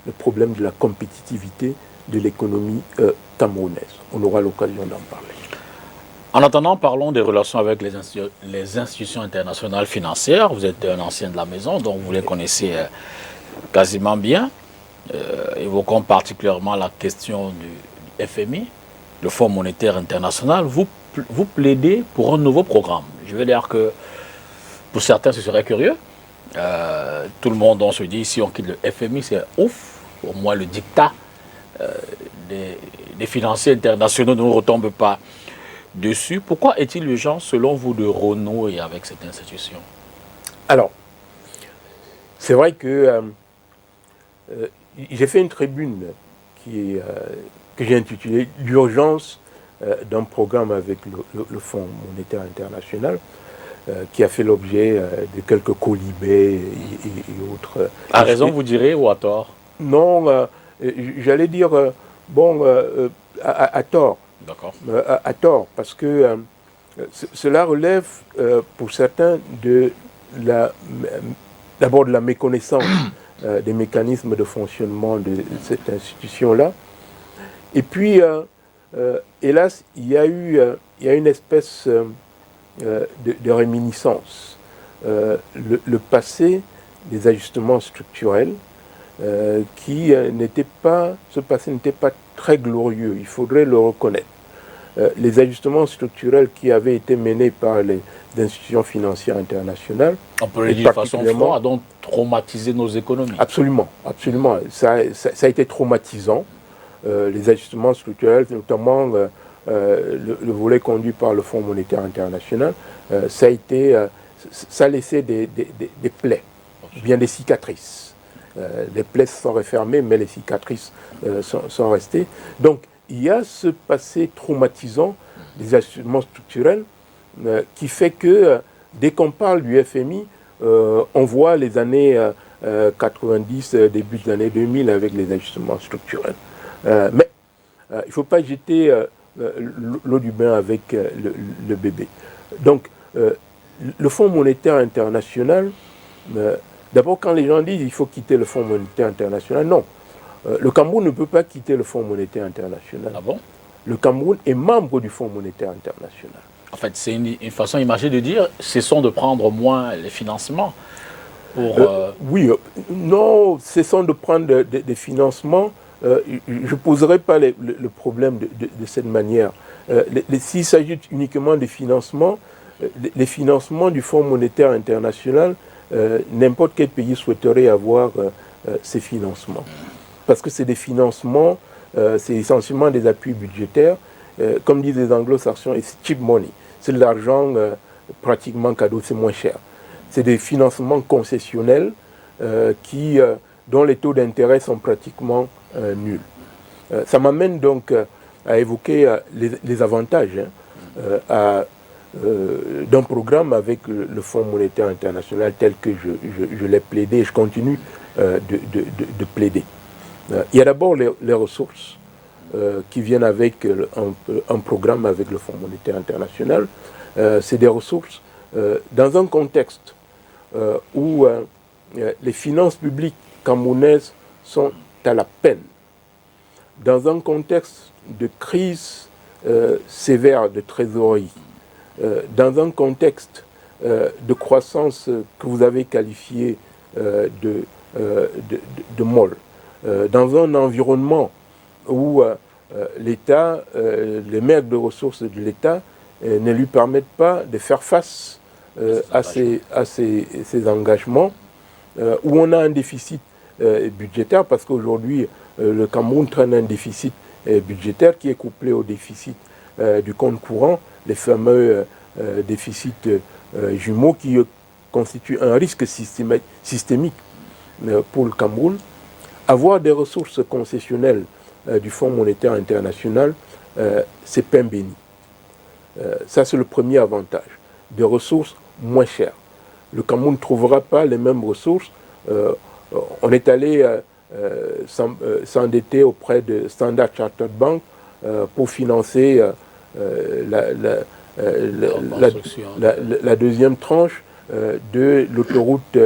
Le problème de la compétitivité de l'économie camerounaise. On aura l'occasion d'en parler. En attendant, parlons des relations avec les institutions internationales financières. Vous êtes un ancien de la maison, donc vous les connaissez quasiment bien. Évoquons particulièrement la question du FMI, le Fonds monétaire international. Vous plaidez pour un nouveau programme. Je veux dire que pour certains, ce serait curieux. Tout le monde, on se dit, si on quitte le FMI, c'est ouf. Au moins, le dictat des financiers internationaux ne nous retombe pas dessus. Pourquoi est-il urgent, selon vous, de renouer avec cette institution? Alors, c'est vrai que j'ai fait une tribune que j'ai intitulée « L'urgence d'un programme avec le Fonds monétaire international », qui a fait l'objet de quelques colibés et autres. À raison, vous direz, ou à tort? Non, j'allais dire, à tort. D'accord. À tort, parce que cela relève pour certains d'abord de la méconnaissance des mécanismes de fonctionnement de cette institution-là. Et puis, hélas, il y a une espèce de réminiscence. Le passé des ajustements structurels ce passé n'était pas très glorieux, il faudrait le reconnaître. Les ajustements structurels qui avaient été menés par les institutions financières internationales, on peut le dire de façon froide, ont traumatisé nos économies. Absolument, absolument. Ça a été traumatisant. Les ajustements structurels, notamment le volet conduit par le Fonds monétaire international, ça a laissé des plaies, bien des cicatrices. Les plaies se sont refermées, mais les cicatrices sont restées. Donc, il y a ce passé traumatisant des ajustements structurels qui fait que dès qu'on parle du FMI, on voit les années 90, début des années 2000 avec les ajustements structurels. Mais il ne faut pas jeter l'eau du bain avec le bébé. Donc, le Fonds monétaire international, d'abord quand les gens disent qu'il faut quitter le Fonds monétaire international, non. Le Cameroun ne peut pas quitter le Fonds monétaire international. Ah bon? Le Cameroun est membre du Fonds monétaire international. En fait, c'est une façon imagée de dire, cessons de prendre moins les financements. Oui, non, cessons de prendre des financements. Je ne poserai pas le problème de cette manière. S'il s'agit uniquement des financements, les financements du Fonds monétaire international, n'importe quel pays souhaiterait avoir ces financements. Parce que c'est des financements, c'est essentiellement des appuis budgétaires. Comme disent les anglo-saxons, c'est cheap money. C'est de l'argent pratiquement cadeau, c'est moins cher. C'est des financements concessionnels dont les taux d'intérêt sont pratiquement nuls. Ça m'amène donc à évoquer les avantages d'un programme avec le Fonds monétaire international tel que je l'ai plaidé et je continue de plaider. Il y a d'abord les ressources qui viennent avec un programme avec le Fonds monétaire international. C'est des ressources dans un contexte où les finances publiques camerounaises sont à la peine, dans un contexte de crise sévère de trésorerie, dans un contexte de croissance que vous avez qualifié de molle, dans un environnement où l'État, les maigres de ressources de l'État ne lui permettent pas de faire face à ces engagements, où on a un déficit budgétaire, parce qu'aujourd'hui, le Cameroun traîne un déficit budgétaire qui est couplé au déficit du compte courant, les fameux déficits jumeaux qui constituent un risque systémique pour le Cameroun. Avoir des ressources concessionnelles du Fonds monétaire international, c'est pain béni. Ça, c'est le premier avantage. Des ressources moins chères. Le Cameroun ne trouvera pas les mêmes ressources. On est allé s'endetter auprès de Standard Chartered Bank pour financer la deuxième tranche de l'autoroute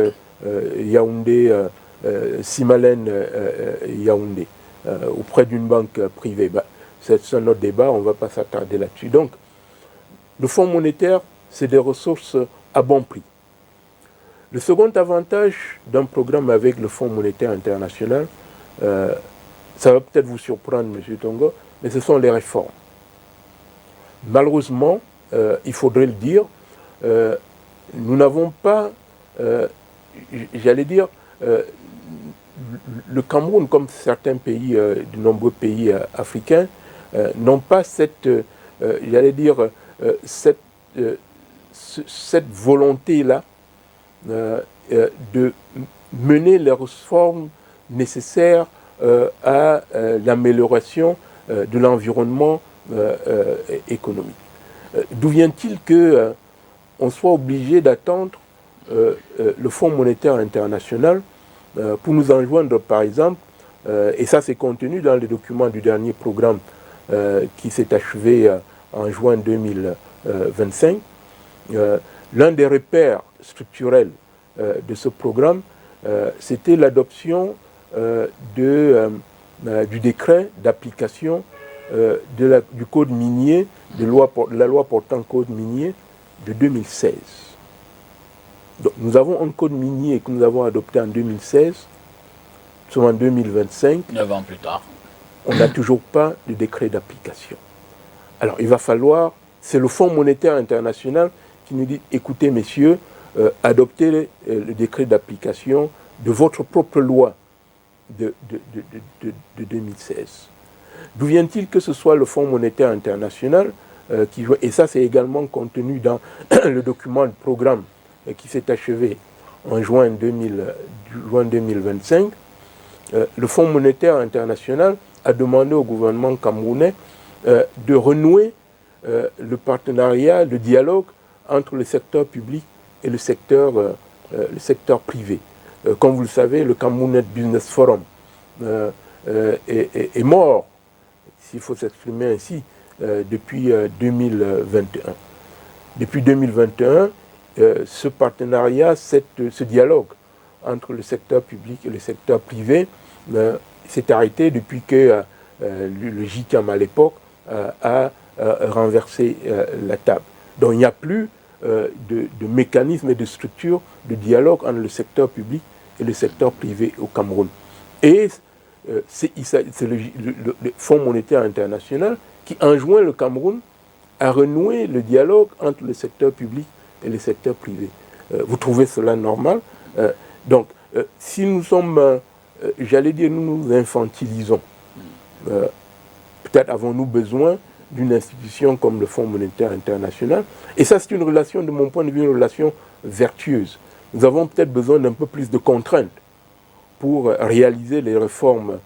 Yaoundé-Simalène-Yaoundé auprès d'une banque privée. C'est un autre débat, on ne va pas s'attarder là-dessus. Donc, Le Fonds monétaire, c'est des ressources à bon prix. Le second avantage d'un programme avec le Fonds monétaire international, ça va peut-être vous surprendre, M. Tongo, mais ce sont les réformes. Malheureusement, il faudrait le dire, nous n'avons pas, j'allais dire, le Cameroun, comme certains pays, de nombreux pays africains, n'ont pas cette, j'allais dire, cette volonté-là de mener les réformes nécessaires à l'amélioration de l'environnement économique. D'où vient-il qu'on soit obligé d'attendre le Fonds monétaire international pour nous enjoindre, par exemple, et ça c'est contenu dans les documents du dernier programme qui s'est achevé en juin 2025, l'un des repères structurels de ce programme, c'était l'adoption du décret d'application du code minier, de la loi portant code minier de 2016. Donc, nous avons un code minier que nous avons adopté en 2016, soit en 2025. 9 ans plus tard. On n'a toujours pas de décret d'application. Alors, il va falloir, c'est le Fonds monétaire international qui nous dit, écoutez, messieurs, adoptez le décret d'application de votre propre loi de 2016. D'où vient-il que ce soit le Fonds monétaire international qui joue, et ça c'est également contenu dans le document de programme qui s'est achevé en juin 2025, le Fonds monétaire international a demandé au gouvernement camerounais de renouer le partenariat, le dialogue entre le secteur public et le secteur privé. Comme vous le savez, le Cameroun Business Forum est mort, s'il faut s'exprimer ainsi, depuis 2021. Depuis 2021, ce partenariat, ce dialogue entre le secteur public et le secteur privé s'est arrêté depuis que le JICAM à l'époque a renversé la table. Donc il n'y a plus de mécanismes et de structures de dialogue entre le secteur public et le secteur privé au Cameroun. Et c'est le Fonds monétaire international qui enjoint le Cameroun à renouer le dialogue entre le secteur public et le secteur privé. Vous trouvez cela normal? Donc, si nous sommes, j'allais dire, nous nous infantilisons, peut-être avons-nous besoin d'une institution comme le Fonds monétaire international. Et ça, c'est une relation, de mon point de vue, une relation vertueuse. Nous avons peut-être besoin d'un peu plus de contraintes pour réaliser les réformes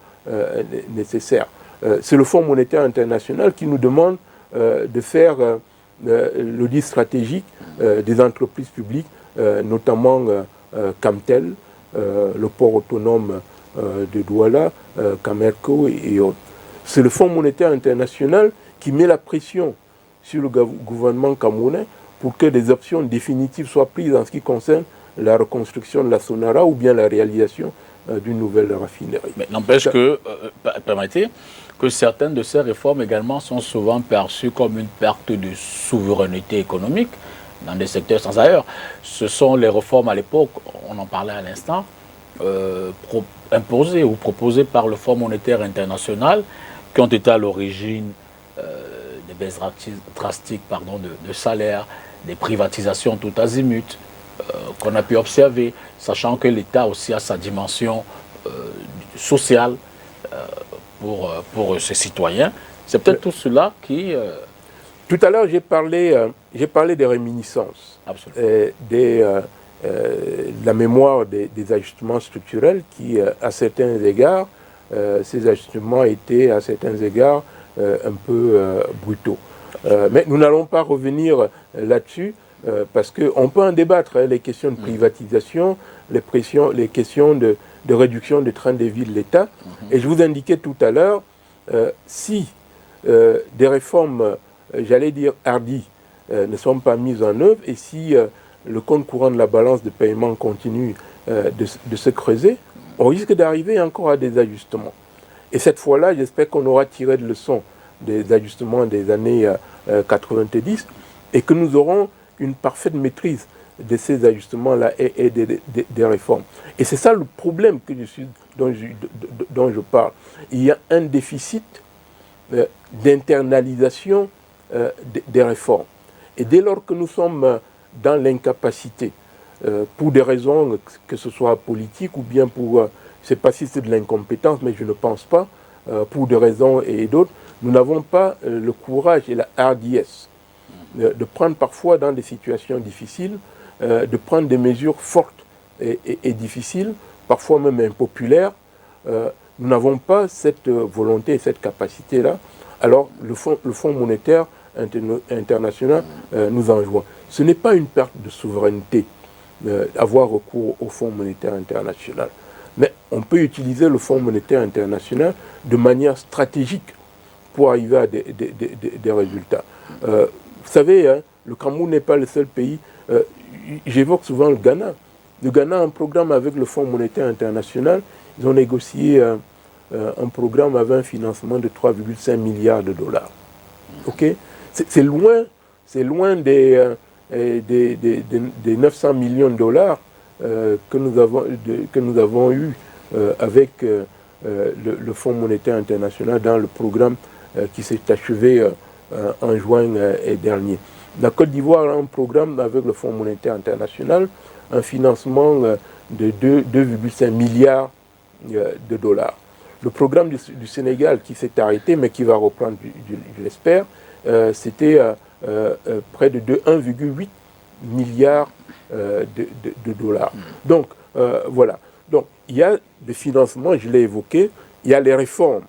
nécessaires. C'est le Fonds monétaire international qui nous demande de faire l'audit stratégique des entreprises publiques, notamment Camtel, le port autonome de Douala, Camerco et autres. C'est le Fonds monétaire international qui met la pression sur le gouvernement camerounais pour que des options définitives soient prises en ce qui concerne la reconstruction de la Sonara ou bien la réalisation d'une nouvelle raffinerie. Mais n'empêche que, permettez, que certaines de ces réformes également sont souvent perçues comme une perte de souveraineté économique dans des secteurs sans ailleurs. Ce sont les réformes à l'époque, on en parlait à l'instant, imposées ou proposées par le Fonds monétaire international qui ont été à l'origine des baisses drastiques de salaires, des privatisations tout azimut qu'on a pu observer, sachant que l'État aussi a sa dimension sociale pour ses citoyens. C'est peut-être tout cela qui... Tout à l'heure, j'ai parlé des réminiscences, de la mémoire des ajustements structurels qui, à certains égards, ces ajustements étaient à certains égards un peu brutaux. Mais nous n'allons pas revenir là-dessus parce qu'on peut en débattre, les questions de privatisation, les questions de réduction du train de vie de l'État. Et je vous indiquais tout à l'heure, si des réformes, j'allais dire hardies, ne sont pas mises en œuvre et si le compte courant de la balance de paiement continue de se creuser, on risque d'arriver encore à des ajustements. Et cette fois-là, j'espère qu'on aura tiré de leçons des ajustements des années 90 et que nous aurons une parfaite maîtrise de ces ajustements-là et des réformes. Et c'est ça le problème dont je parle. Il y a un déficit d'internalisation des réformes. Et dès lors que nous sommes dans l'incapacité, pour des raisons que ce soit politiques ou bien pour, je ne sais pas si c'est de l'incompétence, mais je ne pense pas, pour des raisons et d'autres, nous n'avons pas le courage et la hardiesse de prendre parfois dans des situations difficiles, de prendre des mesures fortes et difficiles, parfois même impopulaires. Nous n'avons pas cette volonté et cette capacité-là. Alors le Fonds monétaire international nous enjoint. Ce n'est pas une perte de souveraineté d'avoir recours au Fonds monétaire international. Mais on peut utiliser le Fonds monétaire international de manière stratégique pour arriver à des résultats. Vous savez, hein, le Cameroun n'est pas le seul pays. J'évoque souvent le Ghana. Le Ghana a un programme avec le Fonds monétaire international. Ils ont négocié un programme avec un financement de 3,5 milliards de dollars. Okay? C'est loin des 900 millions de dollars que nous avons eu avec le Fonds monétaire international dans le programme qui s'est achevé en juin dernier. La Côte d'Ivoire a un programme avec le Fonds monétaire international, un financement de 2,5 milliards de dollars. Le programme du Sénégal qui s'est arrêté, mais qui va reprendre, je l'espère, c'était près de 1,8 milliard de dollars. Donc, voilà. Donc, il y a des financements, je l'ai évoqué, il y a les réformes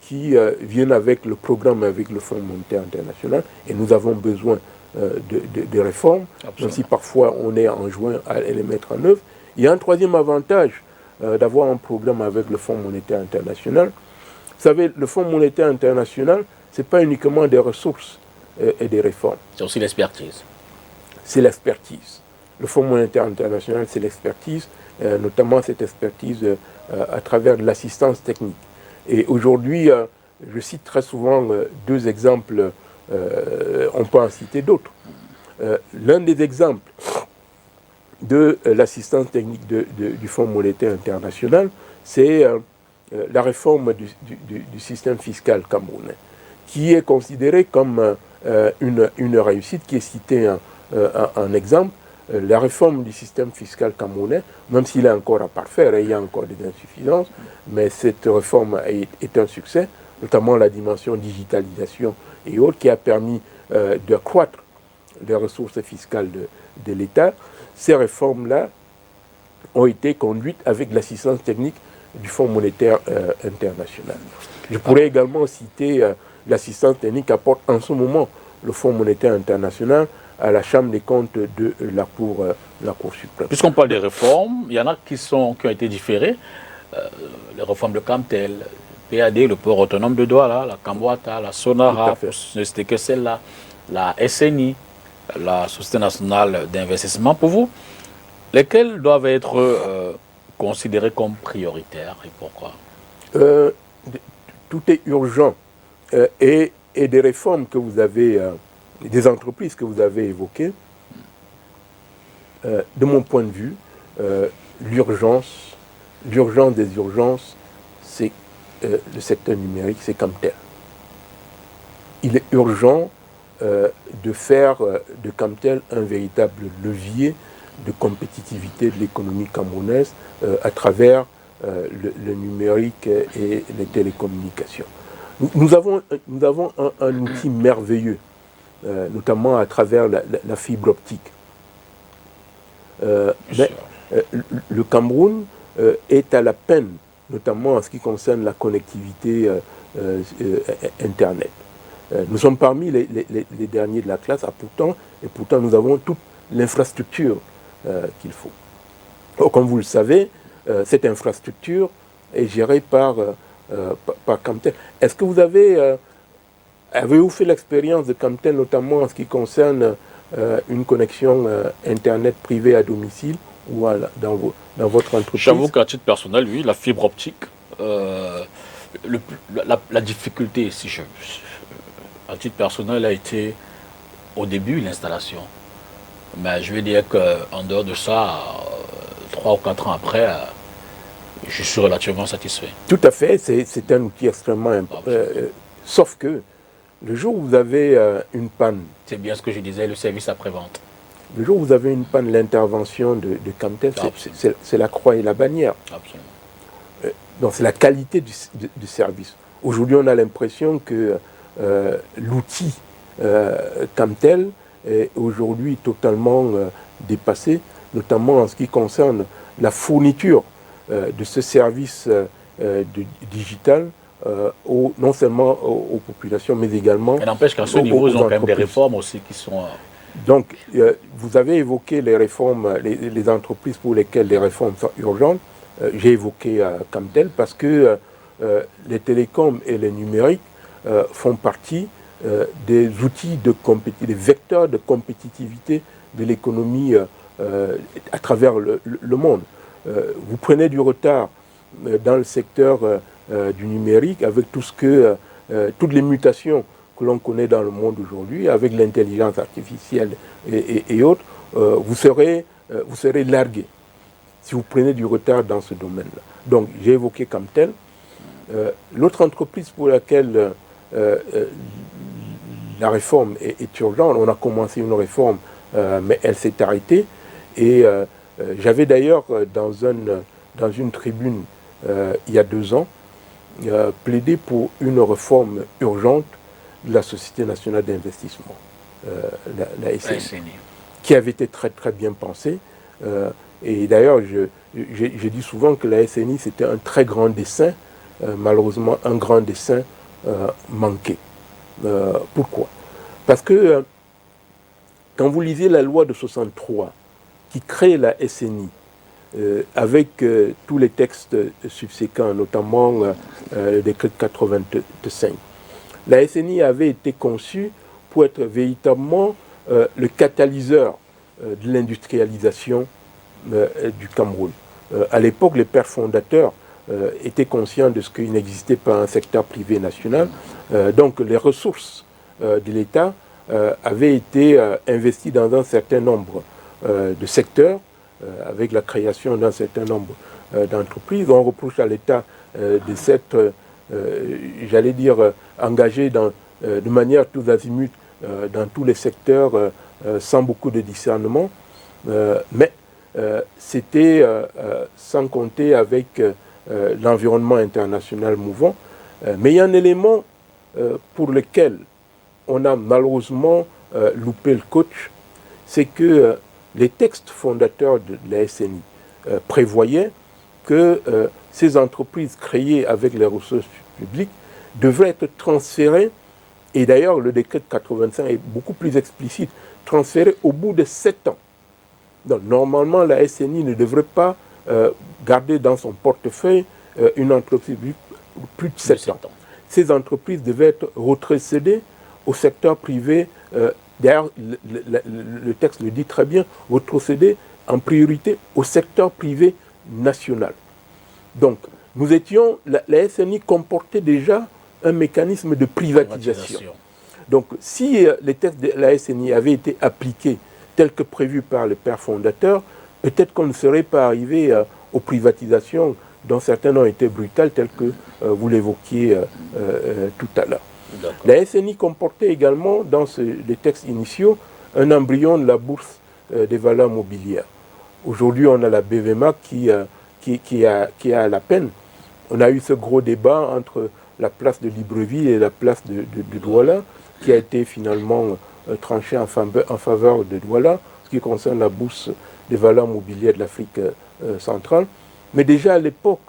qui viennent avec le programme, avec le Fonds monétaire international, et nous avons besoin de réformes, même si parfois on est enjoint à les mettre en œuvre. Il y a un troisième avantage d'avoir un programme avec le Fonds monétaire international. Vous savez, le Fonds monétaire international, ce n'est pas uniquement des ressources et des réformes. C'est aussi l'expertise. C'est l'expertise. Le Fonds monétaire international, c'est l'expertise, notamment cette expertise à travers de l'assistance technique. Et aujourd'hui, je cite très souvent deux exemples, on peut en citer d'autres. L'un des exemples de l'assistance technique du Fonds monétaire international, c'est la réforme du système fiscal camerounais, qui est considérée comme une réussite, qui est citée en exemple. La réforme du système fiscal camerounais, même s'il est encore à parfaire et il y a encore des insuffisances, mais cette réforme est un succès, notamment la dimension digitalisation et autres, qui a permis d'accroître les ressources fiscales de l'État. Ces réformes-là ont été conduites avec l'assistance technique du Fonds monétaire international. Je pourrais également citer l'assistance technique qu'apporte en ce moment le Fonds monétaire international à la Chambre des comptes de la Cour suprême. Puisqu'on parle des réformes, il y en a qui ont été différées. Les réformes de Camtel, PAD, le port autonome de Douala, la Camboata, la Sonara, ce n'était que celle-là, la SNI, la Société nationale d'investissement. Pour vous, lesquelles doivent être considérées comme prioritaires et pourquoi? Tout est urgent et des réformes que vous avez, des entreprises que vous avez évoquées, de mon point de vue, l'urgence des urgences, c'est le secteur numérique, c'est Camtel. Il est urgent de faire de Camtel un véritable levier de compétitivité de l'économie camerounaise à travers le numérique et les télécommunications. Nous avons un outil merveilleux, notamment à travers la fibre optique. Mais le Cameroun est à la peine, notamment en ce qui concerne la connectivité Internet. Nous sommes parmi les derniers de la classe, et pourtant nous avons toute l'infrastructure qu'il faut. Donc, comme vous le savez, cette infrastructure est gérée par Camtel. Est-ce que vous avez-vous fait l'expérience de Camtel, notamment en ce qui concerne une connexion Internet privée à domicile ou dans votre entreprise? J'avoue qu'à titre personnel, oui, la fibre optique, la difficulté, à titre personnel, a été au début, l'installation. Mais je veux dire qu'en dehors de ça, 3 ou 4 ans après, je suis relativement satisfait. Tout à fait, c'est un outil extrêmement important. Sauf que le jour où vous avez une panne... C'est bien ce que je disais, le service après-vente. Le jour où vous avez une panne, l'intervention de Camtel, c'est la croix et la bannière. Absolument. Donc c'est la qualité du service. Aujourd'hui, on a l'impression que l'outil Camtel est aujourd'hui totalement dépassé, notamment en ce qui concerne la fourniture de ce service digital non seulement aux populations, mais également Mais n'empêche qu'à ce niveau, ils ont quand même des réformes aussi qui sont... Donc, vous avez évoqué les réformes, les entreprises pour lesquelles les réformes sont urgentes. J'ai évoqué Camtel parce que les télécoms et les numériques font partie des outils des vecteurs de compétitivité de l'économie à travers le monde. Vous prenez du retard dans le secteur du numérique avec toutes les mutations que l'on connaît dans le monde aujourd'hui, avec l'intelligence artificielle et autres, vous serez largué si vous prenez du retard dans ce domaine-là. Donc, j'ai évoqué Camtel. L'autre entreprise pour laquelle la réforme est urgente, on a commencé une réforme, mais elle s'est arrêtée. Et j'avais d'ailleurs, dans une tribune, il y a 2 ans, plaidé pour une réforme urgente de la Société nationale d'investissement, la SNI, qui avait été très très bien pensée. Et d'ailleurs, je dis souvent que la SNI, c'était un très grand dessein, malheureusement un grand dessein manqué. Pourquoi? Parce que quand vous lisez la loi de 63, qui crée la SNI, avec tous les textes subséquents, notamment le décret de 85, la SNI avait été conçue pour être véritablement le catalyseur de l'industrialisation du Cameroun. À l'époque, les pères fondateurs étaient conscients de ce qu'il n'existait pas un secteur privé national. Donc les ressources de l'État avaient été investies dans un certain nombre de secteurs, avec la création d'un certain nombre d'entreprises. On reproche à l'État de s'être, j'allais dire, engagé de manière tous azimuts dans tous les secteurs sans beaucoup de discernement. Mais c'était sans compter avec l'environnement international mouvant. Mais il y a un élément pour lequel on a malheureusement loupé le coach, c'est que les textes fondateurs de la SNI prévoyaient que ces entreprises créées avec les ressources publiques devraient être transférées, et d'ailleurs le décret de 85 est beaucoup plus explicite, transférées au bout de 7 ans. Donc normalement la SNI ne devrait pas garder dans son portefeuille une entreprise plus de 7 ans. Ces entreprises devaient être retrocédées au secteur privé. D'ailleurs, le texte le dit très bien, retrocédées en priorité au secteur privé national. Donc, la SNI comportait déjà un mécanisme de privatisation. Donc, si les textes de la SNI avaient été appliqués tels que prévus par les pères fondateurs, peut-être qu'on ne serait pas arrivé aux privatisations dont certaines ont été brutales, telles que vous l'évoquiez tout à l'heure. La SNI comportait également, dans les textes initiaux, un embryon de la bourse des valeurs mobilières. Aujourd'hui, on a la BVMA qui a la peine. On a eu ce gros débat entre la place de Libreville et la place de Douala, qui a été finalement tranché en faveur de Douala, ce qui concerne la bourse des valeurs mobilières de l'Afrique centrale. Mais déjà à l'époque,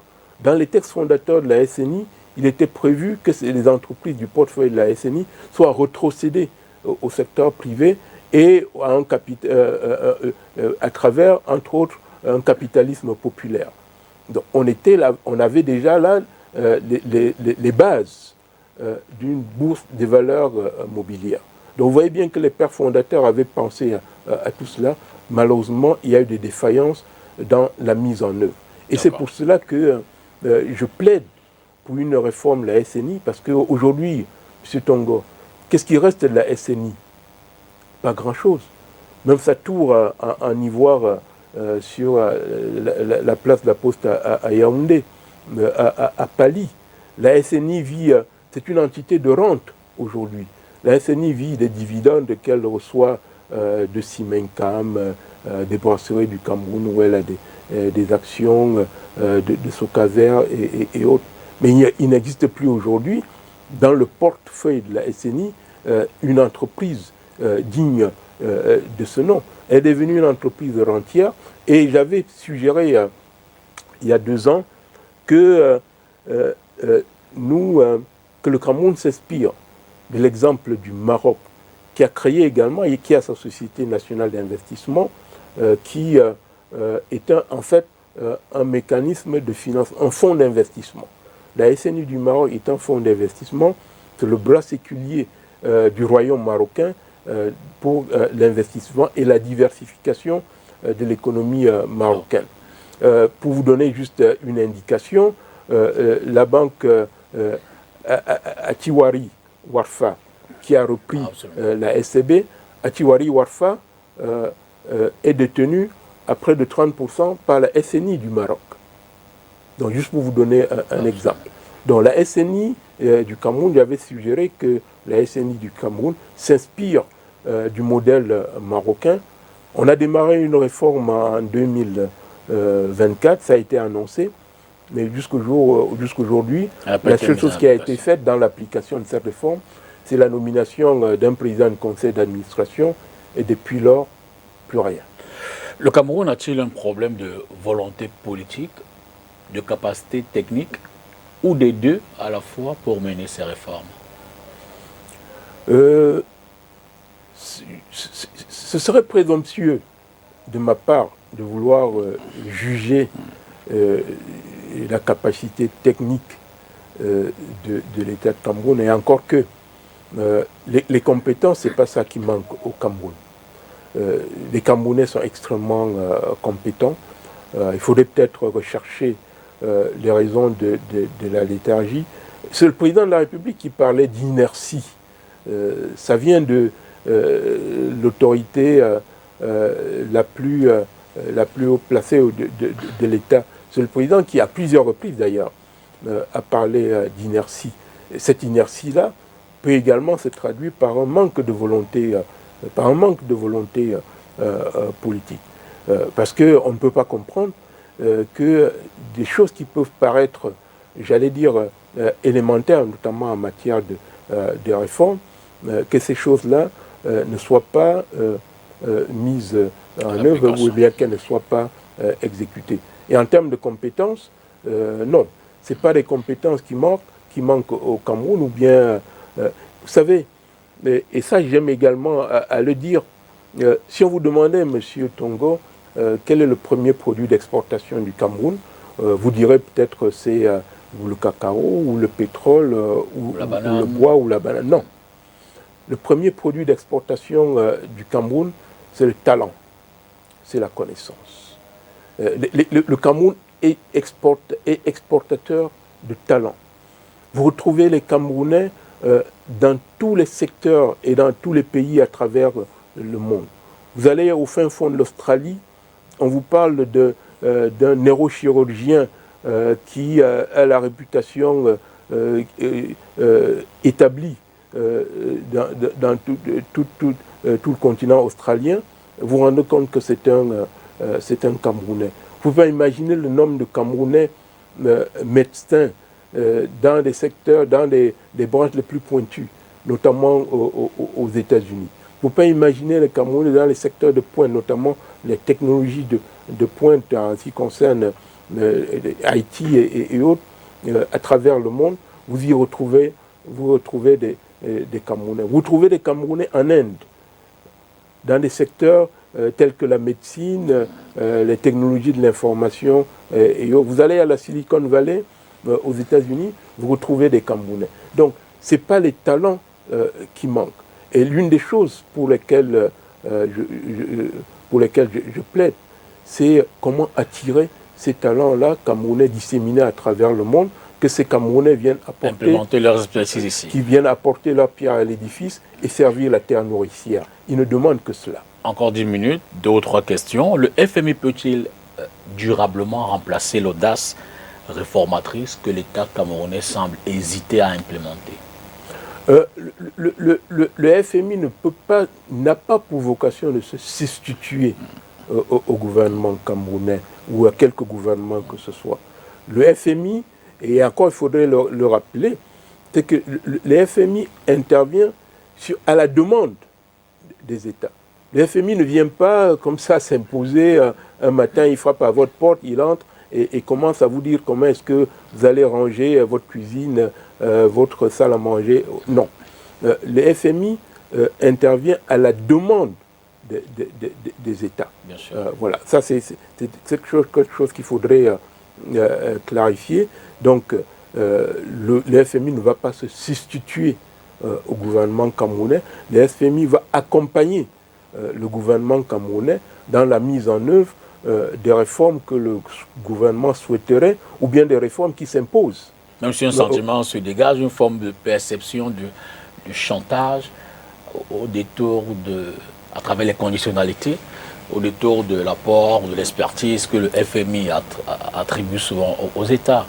dans les textes fondateurs de la SNI, il était prévu que les entreprises du portefeuille de la SNI soient retrocédées au secteur privé et à travers, entre autres, un capitalisme populaire. Donc on avait déjà là les bases d'une bourse des valeurs mobilières. Donc vous voyez bien que les pères fondateurs avaient pensé à tout cela. Malheureusement, il y a eu des défaillances dans la mise en œuvre. Et c'est pour cela que je plaide pour une réforme de la SNI, parce qu'aujourd'hui, M. Tongo, qu'est-ce qui reste de la SNI? Pas grand-chose. Même sa tour en ivoire sur la place de la Poste à Yaoundé, à Pali. La SNI vit, c'est une entité de rente aujourd'hui. La SNI vit des dividendes qu'elle reçoit de Simencam, des brasseries du Cameroun, où elle a des actions de Socaser et autres. Mais il n'existe plus aujourd'hui, dans le portefeuille de la SNI, une entreprise digne de ce nom. Elle est devenue une entreprise rentière, et j'avais suggéré il y a 2 ans que que le Cameroun s'inspire de l'exemple du Maroc, qui a créé également et qui a sa Société nationale d'investissement, qui est en fait un mécanisme de financement, un fonds d'investissement. La SNI du Maroc est un fonds d'investissement, c'est le bras séculier du royaume marocain pour l'investissement et la diversification de l'économie marocaine. Pour vous donner juste une indication, la banque Atiwari Warfa, qui a repris la SCB, Atiwari Warfa est détenue à près de 30% par la SNI du Maroc. Donc, juste pour vous donner un exemple. Donc, la SNI du Cameroun, j'avais suggéré que la SNI du Cameroun s'inspire du modèle marocain. On a démarré une réforme en 2024, ça a été annoncé, mais jusqu'aujourd'hui, la seule chose qui a été faite dans l'application de cette réforme, c'est la nomination d'un président du conseil d'administration, et depuis lors, plus rien. Le Cameroun a-t-il un problème de volonté politique, de capacité technique, ou des deux à la fois pour mener ces réformes? Ce serait présomptueux de ma part de vouloir juger la capacité technique de l'État de Cameroun, et encore que les compétences, ce n'est pas ça qui manque au Cameroun. Les Camerounais sont extrêmement compétents. Il faudrait peut-être rechercher les raisons de la léthargie. C'est le président de la République qui parlait d'inertie. Ça vient de l'autorité la plus haut placée de l'État. C'est le président qui, à plusieurs reprises d'ailleurs, a parlé d'inertie. Cette inertie-là peut également se traduire par un manque de volonté, politique. Parce qu'on ne peut pas comprendre que des choses qui peuvent paraître, j'allais dire, élémentaires, notamment en matière de réforme, que ces choses-là ne soient pas mises en œuvre, ou bien qu'elles ne soient pas exécutées. Et en termes de compétences, non, ce n'est pas des compétences qui manquent au Cameroun, ou bien, vous savez, et ça j'aime également à le dire, si on vous demandait, Monsieur Tongo, quel est le premier produit d'exportation du Cameroun, vous direz peut-être c'est le cacao, ou le pétrole, ou le bois, ou la banane. Non. Le premier produit d'exportation du Cameroun, c'est le talent, c'est la connaissance. Le Cameroun est exportateur de talent. Vous retrouvez les Camerounais dans tous les secteurs et dans tous les pays à travers le monde. Vous allez au fin fond de l'Australie, on vous parle d'un neurochirurgien qui a la réputation établie dans tout le continent australien. Vous vous rendez compte que c'est un Camerounais. Vous pouvez imaginer le nombre de Camerounais médecins dans des secteurs, dans des branches les plus pointues, notamment aux États-Unis. Vous pouvez imaginer les Camerounais dans les secteurs de pointe, notamment les technologies de pointe en ce qui concerne Haïti et autres, à travers le monde. Vous retrouvez des Camerounais. Vous trouvez des Camerounais en Inde, dans des secteurs tels que la médecine, les technologies de l'information et autres. Vous allez à la Silicon Valley, aux États-Unis, vous retrouvez des Camerounais. Donc, ce n'est pas les talents qui manquent. Et l'une des choses pour lesquelles je plaide, c'est comment attirer ces talents-là camerounais disséminés à travers le monde, que ces Camerounais viennent implémenter leur expertise ici. Qui viennent apporter leur pierre à l'édifice et servir la terre nourricière. Ils ne demandent que cela. Encore 10 minutes, 2 ou 3 questions. Le FMI peut-il durablement remplacer l'audace réformatrice que l'État camerounais semble hésiter à implémenter? Le FMI n'a pas pour vocation de se substituer au gouvernement camerounais ou à quelque gouvernement que ce soit. Le FMI, et encore il faudrait le rappeler, c'est que le FMI intervient à la demande des États. Le FMI ne vient pas comme ça s'imposer un matin, il frappe à votre porte, il entre et commence à vous dire comment est-ce que vous allez ranger votre cuisine, votre salle à manger. Non. Le FMI intervient à la demande des États. Bien sûr. Voilà, ça c'est quelque chose qu'il faudrait clarifier. Donc, le FMI ne va pas se substituer au gouvernement camerounais. Le FMI va accompagner le gouvernement camerounais dans la mise en œuvre des réformes que le gouvernement souhaiterait ou bien des réformes qui s'imposent. Même si un sentiment se dégage, une forme de perception du chantage au détour à travers les conditionnalités, au détour de l'apport, de l'expertise que le FMI attribue souvent aux États.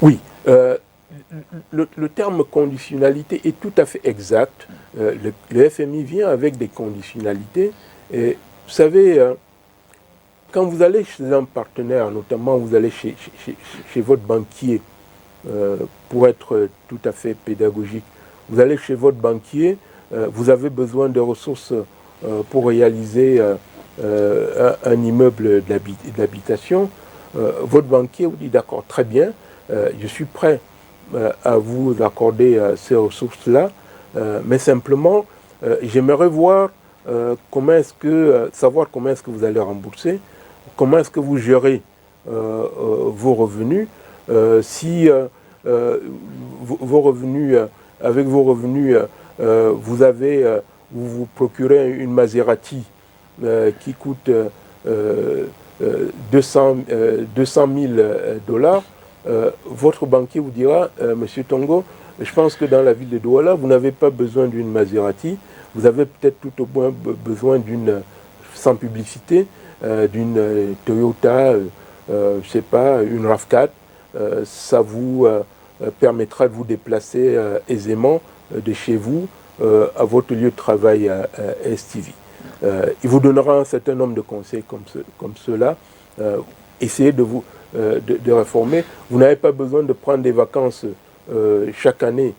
Oui, le terme conditionnalité est tout à fait exact. Le FMI vient avec des conditionnalités. Et vous savez, quand vous allez chez un partenaire, notamment vous allez chez votre banquier, pour être tout à fait pédagogique, vous allez chez votre banquier, vous avez besoin de ressources pour réaliser un immeuble d'habitation. Votre banquier vous dit d'accord, très bien, je suis prêt à vous accorder ces ressources-là, mais simplement, j'aimerais voir savoir comment est-ce que vous allez rembourser, comment est-ce que vous gérez vos revenus, si vos revenus, avec vos revenus, vous procurez une Maserati qui coûte 200 000 $, votre banquier vous dira, Monsieur Tongo, je pense que dans la ville de Douala, vous n'avez pas besoin d'une Maserati, vous avez peut-être tout au moins besoin d'une, sans publicité, d'une Toyota, je ne sais pas, une RAV4, ça vous permettra de vous déplacer aisément de chez vous à votre lieu de travail à STV. Il vous donnera un certain nombre de conseils comme cela. Essayez de réformer. Vous n'avez pas besoin de prendre des vacances chaque année,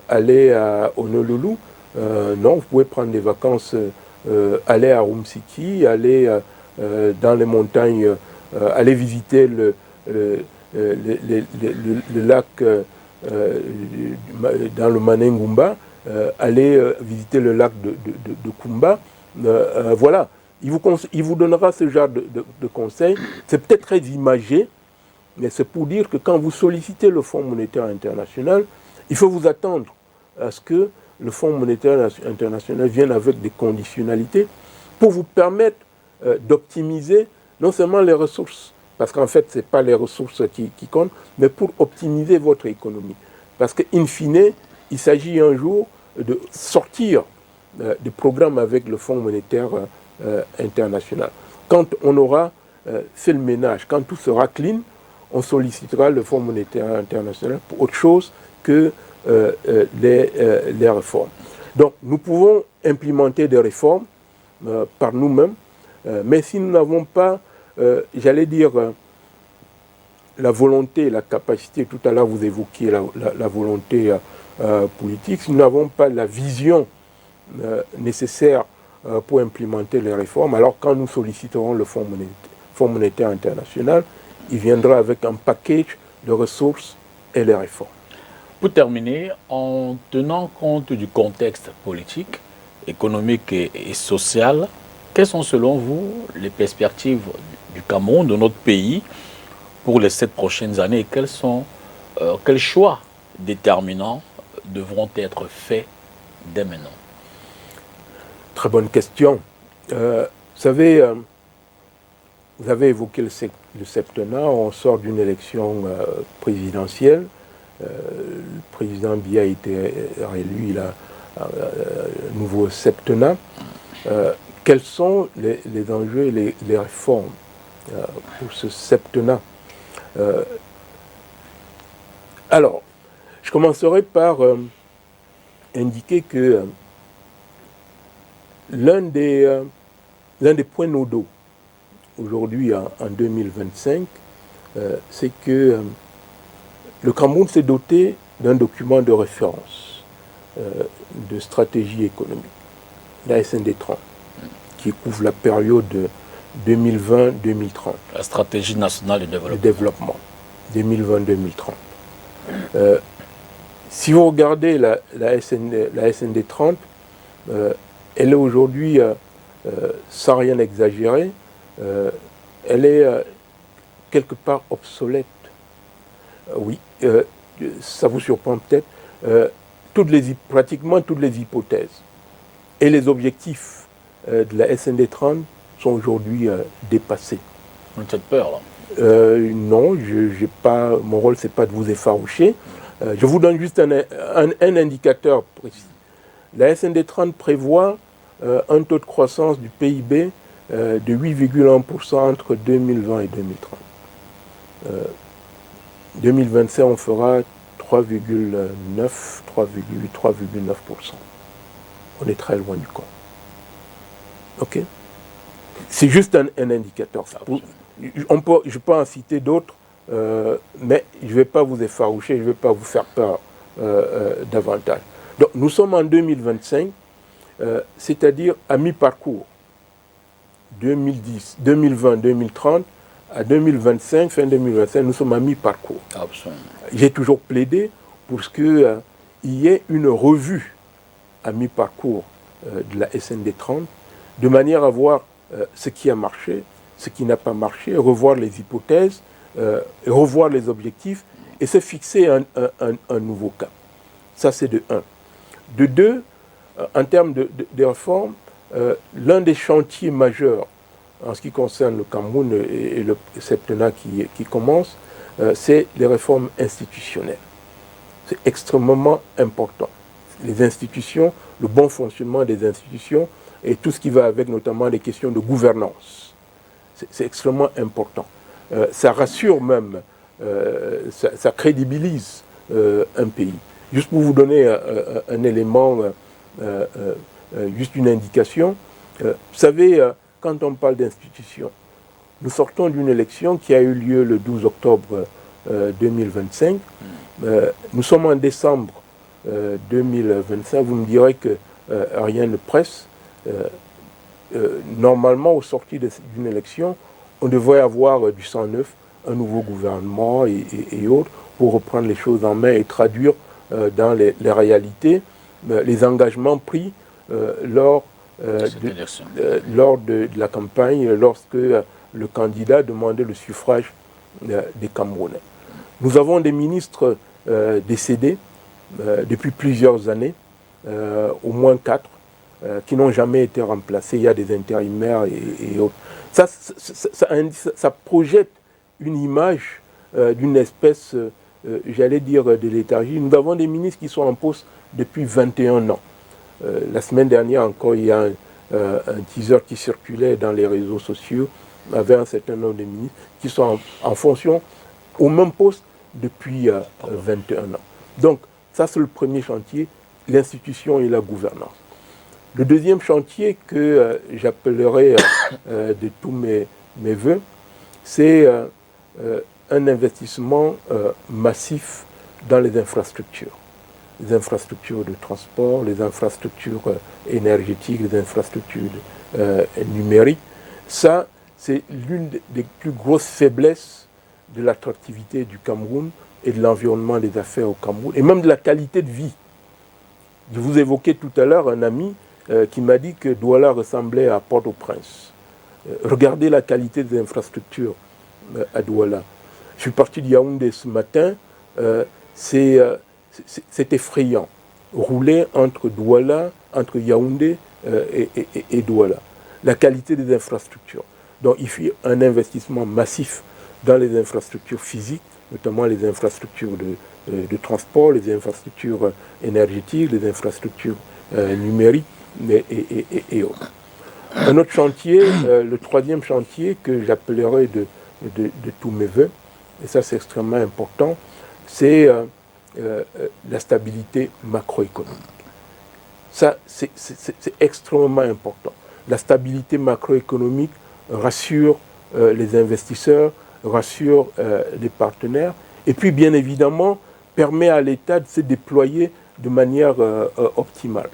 aller à Honolulu. Non, vous pouvez prendre des vacances, aller à Rumsiki, aller dans les montagnes, aller visiter le lac dans le Manengumba, aller visiter le lac de Kumba. Voilà, il vous donnera ce genre de conseils. C'est peut-être très imagé, mais c'est pour dire que quand vous sollicitez le Fonds monétaire international, il faut vous attendre à ce que le Fonds monétaire international vienne avec des conditionnalités pour vous permettre d'optimiser non seulement les ressources, parce qu'en fait, ce n'est pas les ressources qui comptent, mais pour optimiser votre économie. Parce qu'in fine, il s'agit un jour de sortir des programmes avec le Fonds monétaire international. Quand on aura fait le ménage, quand tout sera clean, on sollicitera le Fonds monétaire international pour autre chose que les réformes. Donc, nous pouvons implémenter des réformes par nous-mêmes, mais si nous n'avons pas, j'allais dire, la volonté, la capacité, tout à l'heure vous évoquiez la volonté politique, si nous n'avons pas la vision nécessaire pour implémenter les réformes, alors quand nous solliciterons le Fonds monétaire international, il viendra avec un package de ressources et les réformes. Pour terminer, en tenant compte du contexte politique, économique et social, quelles sont selon vous les perspectives du Cameroun, de notre pays, pour les 7 prochaines années et quels choix déterminants devront être faits dès maintenant? Très bonne question. Vous savez, vous avez évoqué le septennat, on sort d'une élection présidentielle. Le président Biya a été réélu, il a un nouveau septennat. Quels sont les enjeux et les réformes pour ce septennat? Alors, je commencerai par indiquer que l'un des points nodaux aujourd'hui en 2025, c'est que le Cameroun s'est doté d'un document de référence de stratégie économique, la SND 30, qui couvre la période 2020-2030. La stratégie nationale de développement. Le développement, 2020-2030. Si vous regardez la SND 30, elle est aujourd'hui, sans rien exagérer, elle est quelque part obsolète. Oui, ça vous surprend peut-être. Pratiquement toutes les hypothèses et les objectifs de la SND 30 sont aujourd'hui dépassés. Vous avez peur là? Non, j'ai pas, mon rôle c'est pas de vous effaroucher. Je vous donne juste un indicateur précis. La SND 30 prévoit un taux de croissance du PIB de 8,1% entre 2020 et 2030. 2025, on fera 3,9, 3,8, 3,9%. On est très loin du compte. Ok? C'est juste un indicateur. Je peux en citer d'autres, mais je ne vais pas vous effaroucher, je ne vais pas vous faire peur davantage. Donc, nous sommes en 2025, c'est-à-dire à mi-parcours. 2020, 2030, à 2025, fin 2025, nous sommes à mi-parcours. J'ai toujours plaidé pour qu'il y ait une revue à mi-parcours de la SND 30, de manière à voir ce qui a marché, ce qui n'a pas marché, revoir les hypothèses, revoir les objectifs et se fixer un nouveau cap. Ça, c'est de 1. De 2, en termes de réformes, l'un des chantiers majeurs en ce qui concerne le Cameroun et le septennat qui commence, c'est les réformes institutionnelles. C'est extrêmement important. Les institutions, le bon fonctionnement des institutions et tout ce qui va avec, notamment les questions de gouvernance. C'est extrêmement important. Ça rassure même, ça crédibilise un pays. Juste pour vous donner un élément, juste une indication, vous savez, quand on parle d'institutions, nous sortons d'une élection qui a eu lieu le 12 octobre 2025. Nous sommes en décembre 2025. Vous me direz que rien ne presse. Normalement, au sorti d'une élection, on devrait avoir du sang neuf, un nouveau gouvernement et autres, pour reprendre les choses en main et traduire dans les réalités les engagements pris lors de la campagne, lorsque le candidat demandait le suffrage des Camerounais. Nous avons des ministres décédés depuis plusieurs années, au moins 4, qui n'ont jamais été remplacés. Il y a des intérimaires et autres. Ça projette une image d'une espèce, j'allais dire, de léthargie. Nous avons des ministres qui sont en poste depuis 21 ans. La semaine dernière encore, il y a un teaser qui circulait dans les réseaux sociaux avec un certain nombre de ministres qui sont en fonction au même poste depuis 21 ans. Donc, ça c'est le premier chantier, l'institution et la gouvernance. Le deuxième chantier que j'appellerai de tous mes voeux, c'est un investissement massif dans les infrastructures de transport, les infrastructures énergétiques, les infrastructures numériques. Ça, c'est l'une des plus grosses faiblesses de l'attractivité du Cameroun et de l'environnement des affaires au Cameroun, et même de la qualité de vie. Je vous évoquais tout à l'heure un ami qui m'a dit que Douala ressemblait à Port-au-Prince. Regardez la qualité des infrastructures à Douala. Je suis parti de Yaoundé ce matin, c'est effrayant. Rouler entre Douala, entre Yaoundé et Douala. La qualité des infrastructures. Donc il faut un investissement massif dans les infrastructures physiques, notamment les infrastructures de transport, les infrastructures énergétiques, les infrastructures numériques et autres. Un autre chantier, le troisième chantier que j'appellerai de tous mes voeux, et ça c'est extrêmement important, c'est la stabilité macroéconomique. Ça, c'est extrêmement important. La stabilité macroéconomique rassure les investisseurs, rassure les partenaires, et puis bien évidemment permet à l'État de se déployer de manière optimale.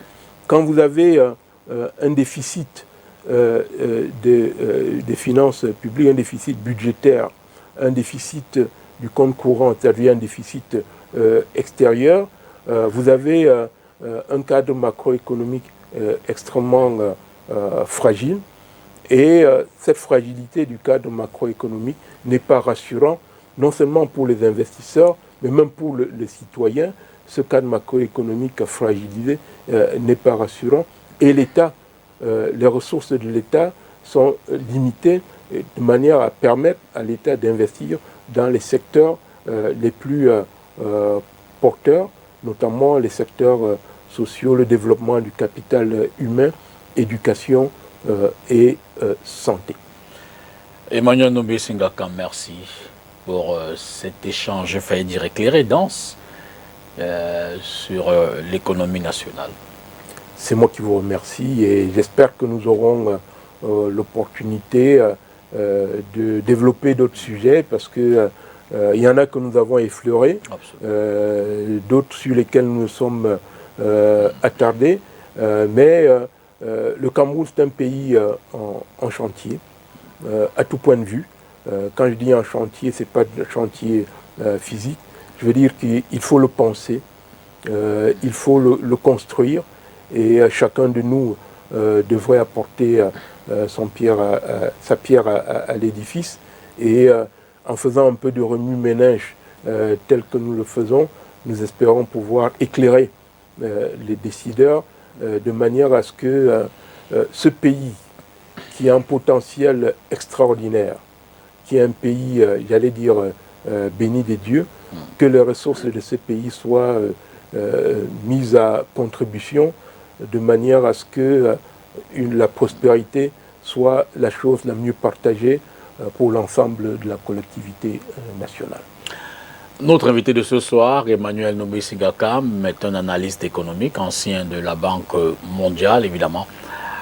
Quand vous avez un déficit des finances publiques, un déficit budgétaire, un déficit du compte courant, c'est-à-dire un déficit extérieur, vous avez un cadre macroéconomique extrêmement fragile. Et cette fragilité du cadre macroéconomique n'est pas rassurant, non seulement pour les investisseurs, mais même pour les citoyens. Ce cadre macroéconomique fragilisé n'est pas rassurant. Et l'État, les ressources de l'État sont limitées de manière à permettre à l'État d'investir dans les secteurs les plus porteurs, notamment les secteurs sociaux, le développement du capital humain, éducation et santé. Emmanuel Nombe-Singaka, merci pour cet échange, je failli dire éclairé, dense, sur l'économie nationale. C'est moi qui vous remercie et j'espère que nous aurons l'opportunité de développer d'autres sujets parce que il y en a que nous avons effleurés, d'autres sur lesquels nous nous sommes attardés, mais le Cameroun c'est un pays en chantier, à tout point de vue. Quand je dis en chantier, ce n'est pas un chantier physique, je veux dire qu'il faut le penser, il faut le construire, et chacun de nous devrait apporter sa pierre à l'édifice. Et en faisant un peu de remue-ménage tel que nous le faisons, nous espérons pouvoir éclairer les décideurs de manière à ce que ce pays, qui a un potentiel extraordinaire, qui est un pays, j'allais dire, béni des dieux, que les ressources de ce pays soient mises à contribution de manière à ce que la prospérité soit la chose la mieux partagée pour l'ensemble de la collectivité nationale. Notre invité de ce soir, Emmanuel Nombe-Singaka, est un analyste économique, ancien de la Banque mondiale, évidemment.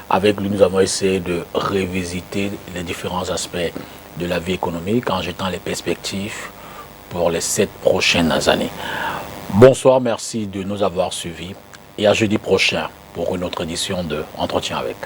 Avec lui, nous avons essayé de revisiter les différents aspects de la vie économique en jetant les perspectives pour les 7 prochaines années. Bonsoir, merci de nous avoir suivis et à jeudi prochain pour une autre édition de Entretien avec.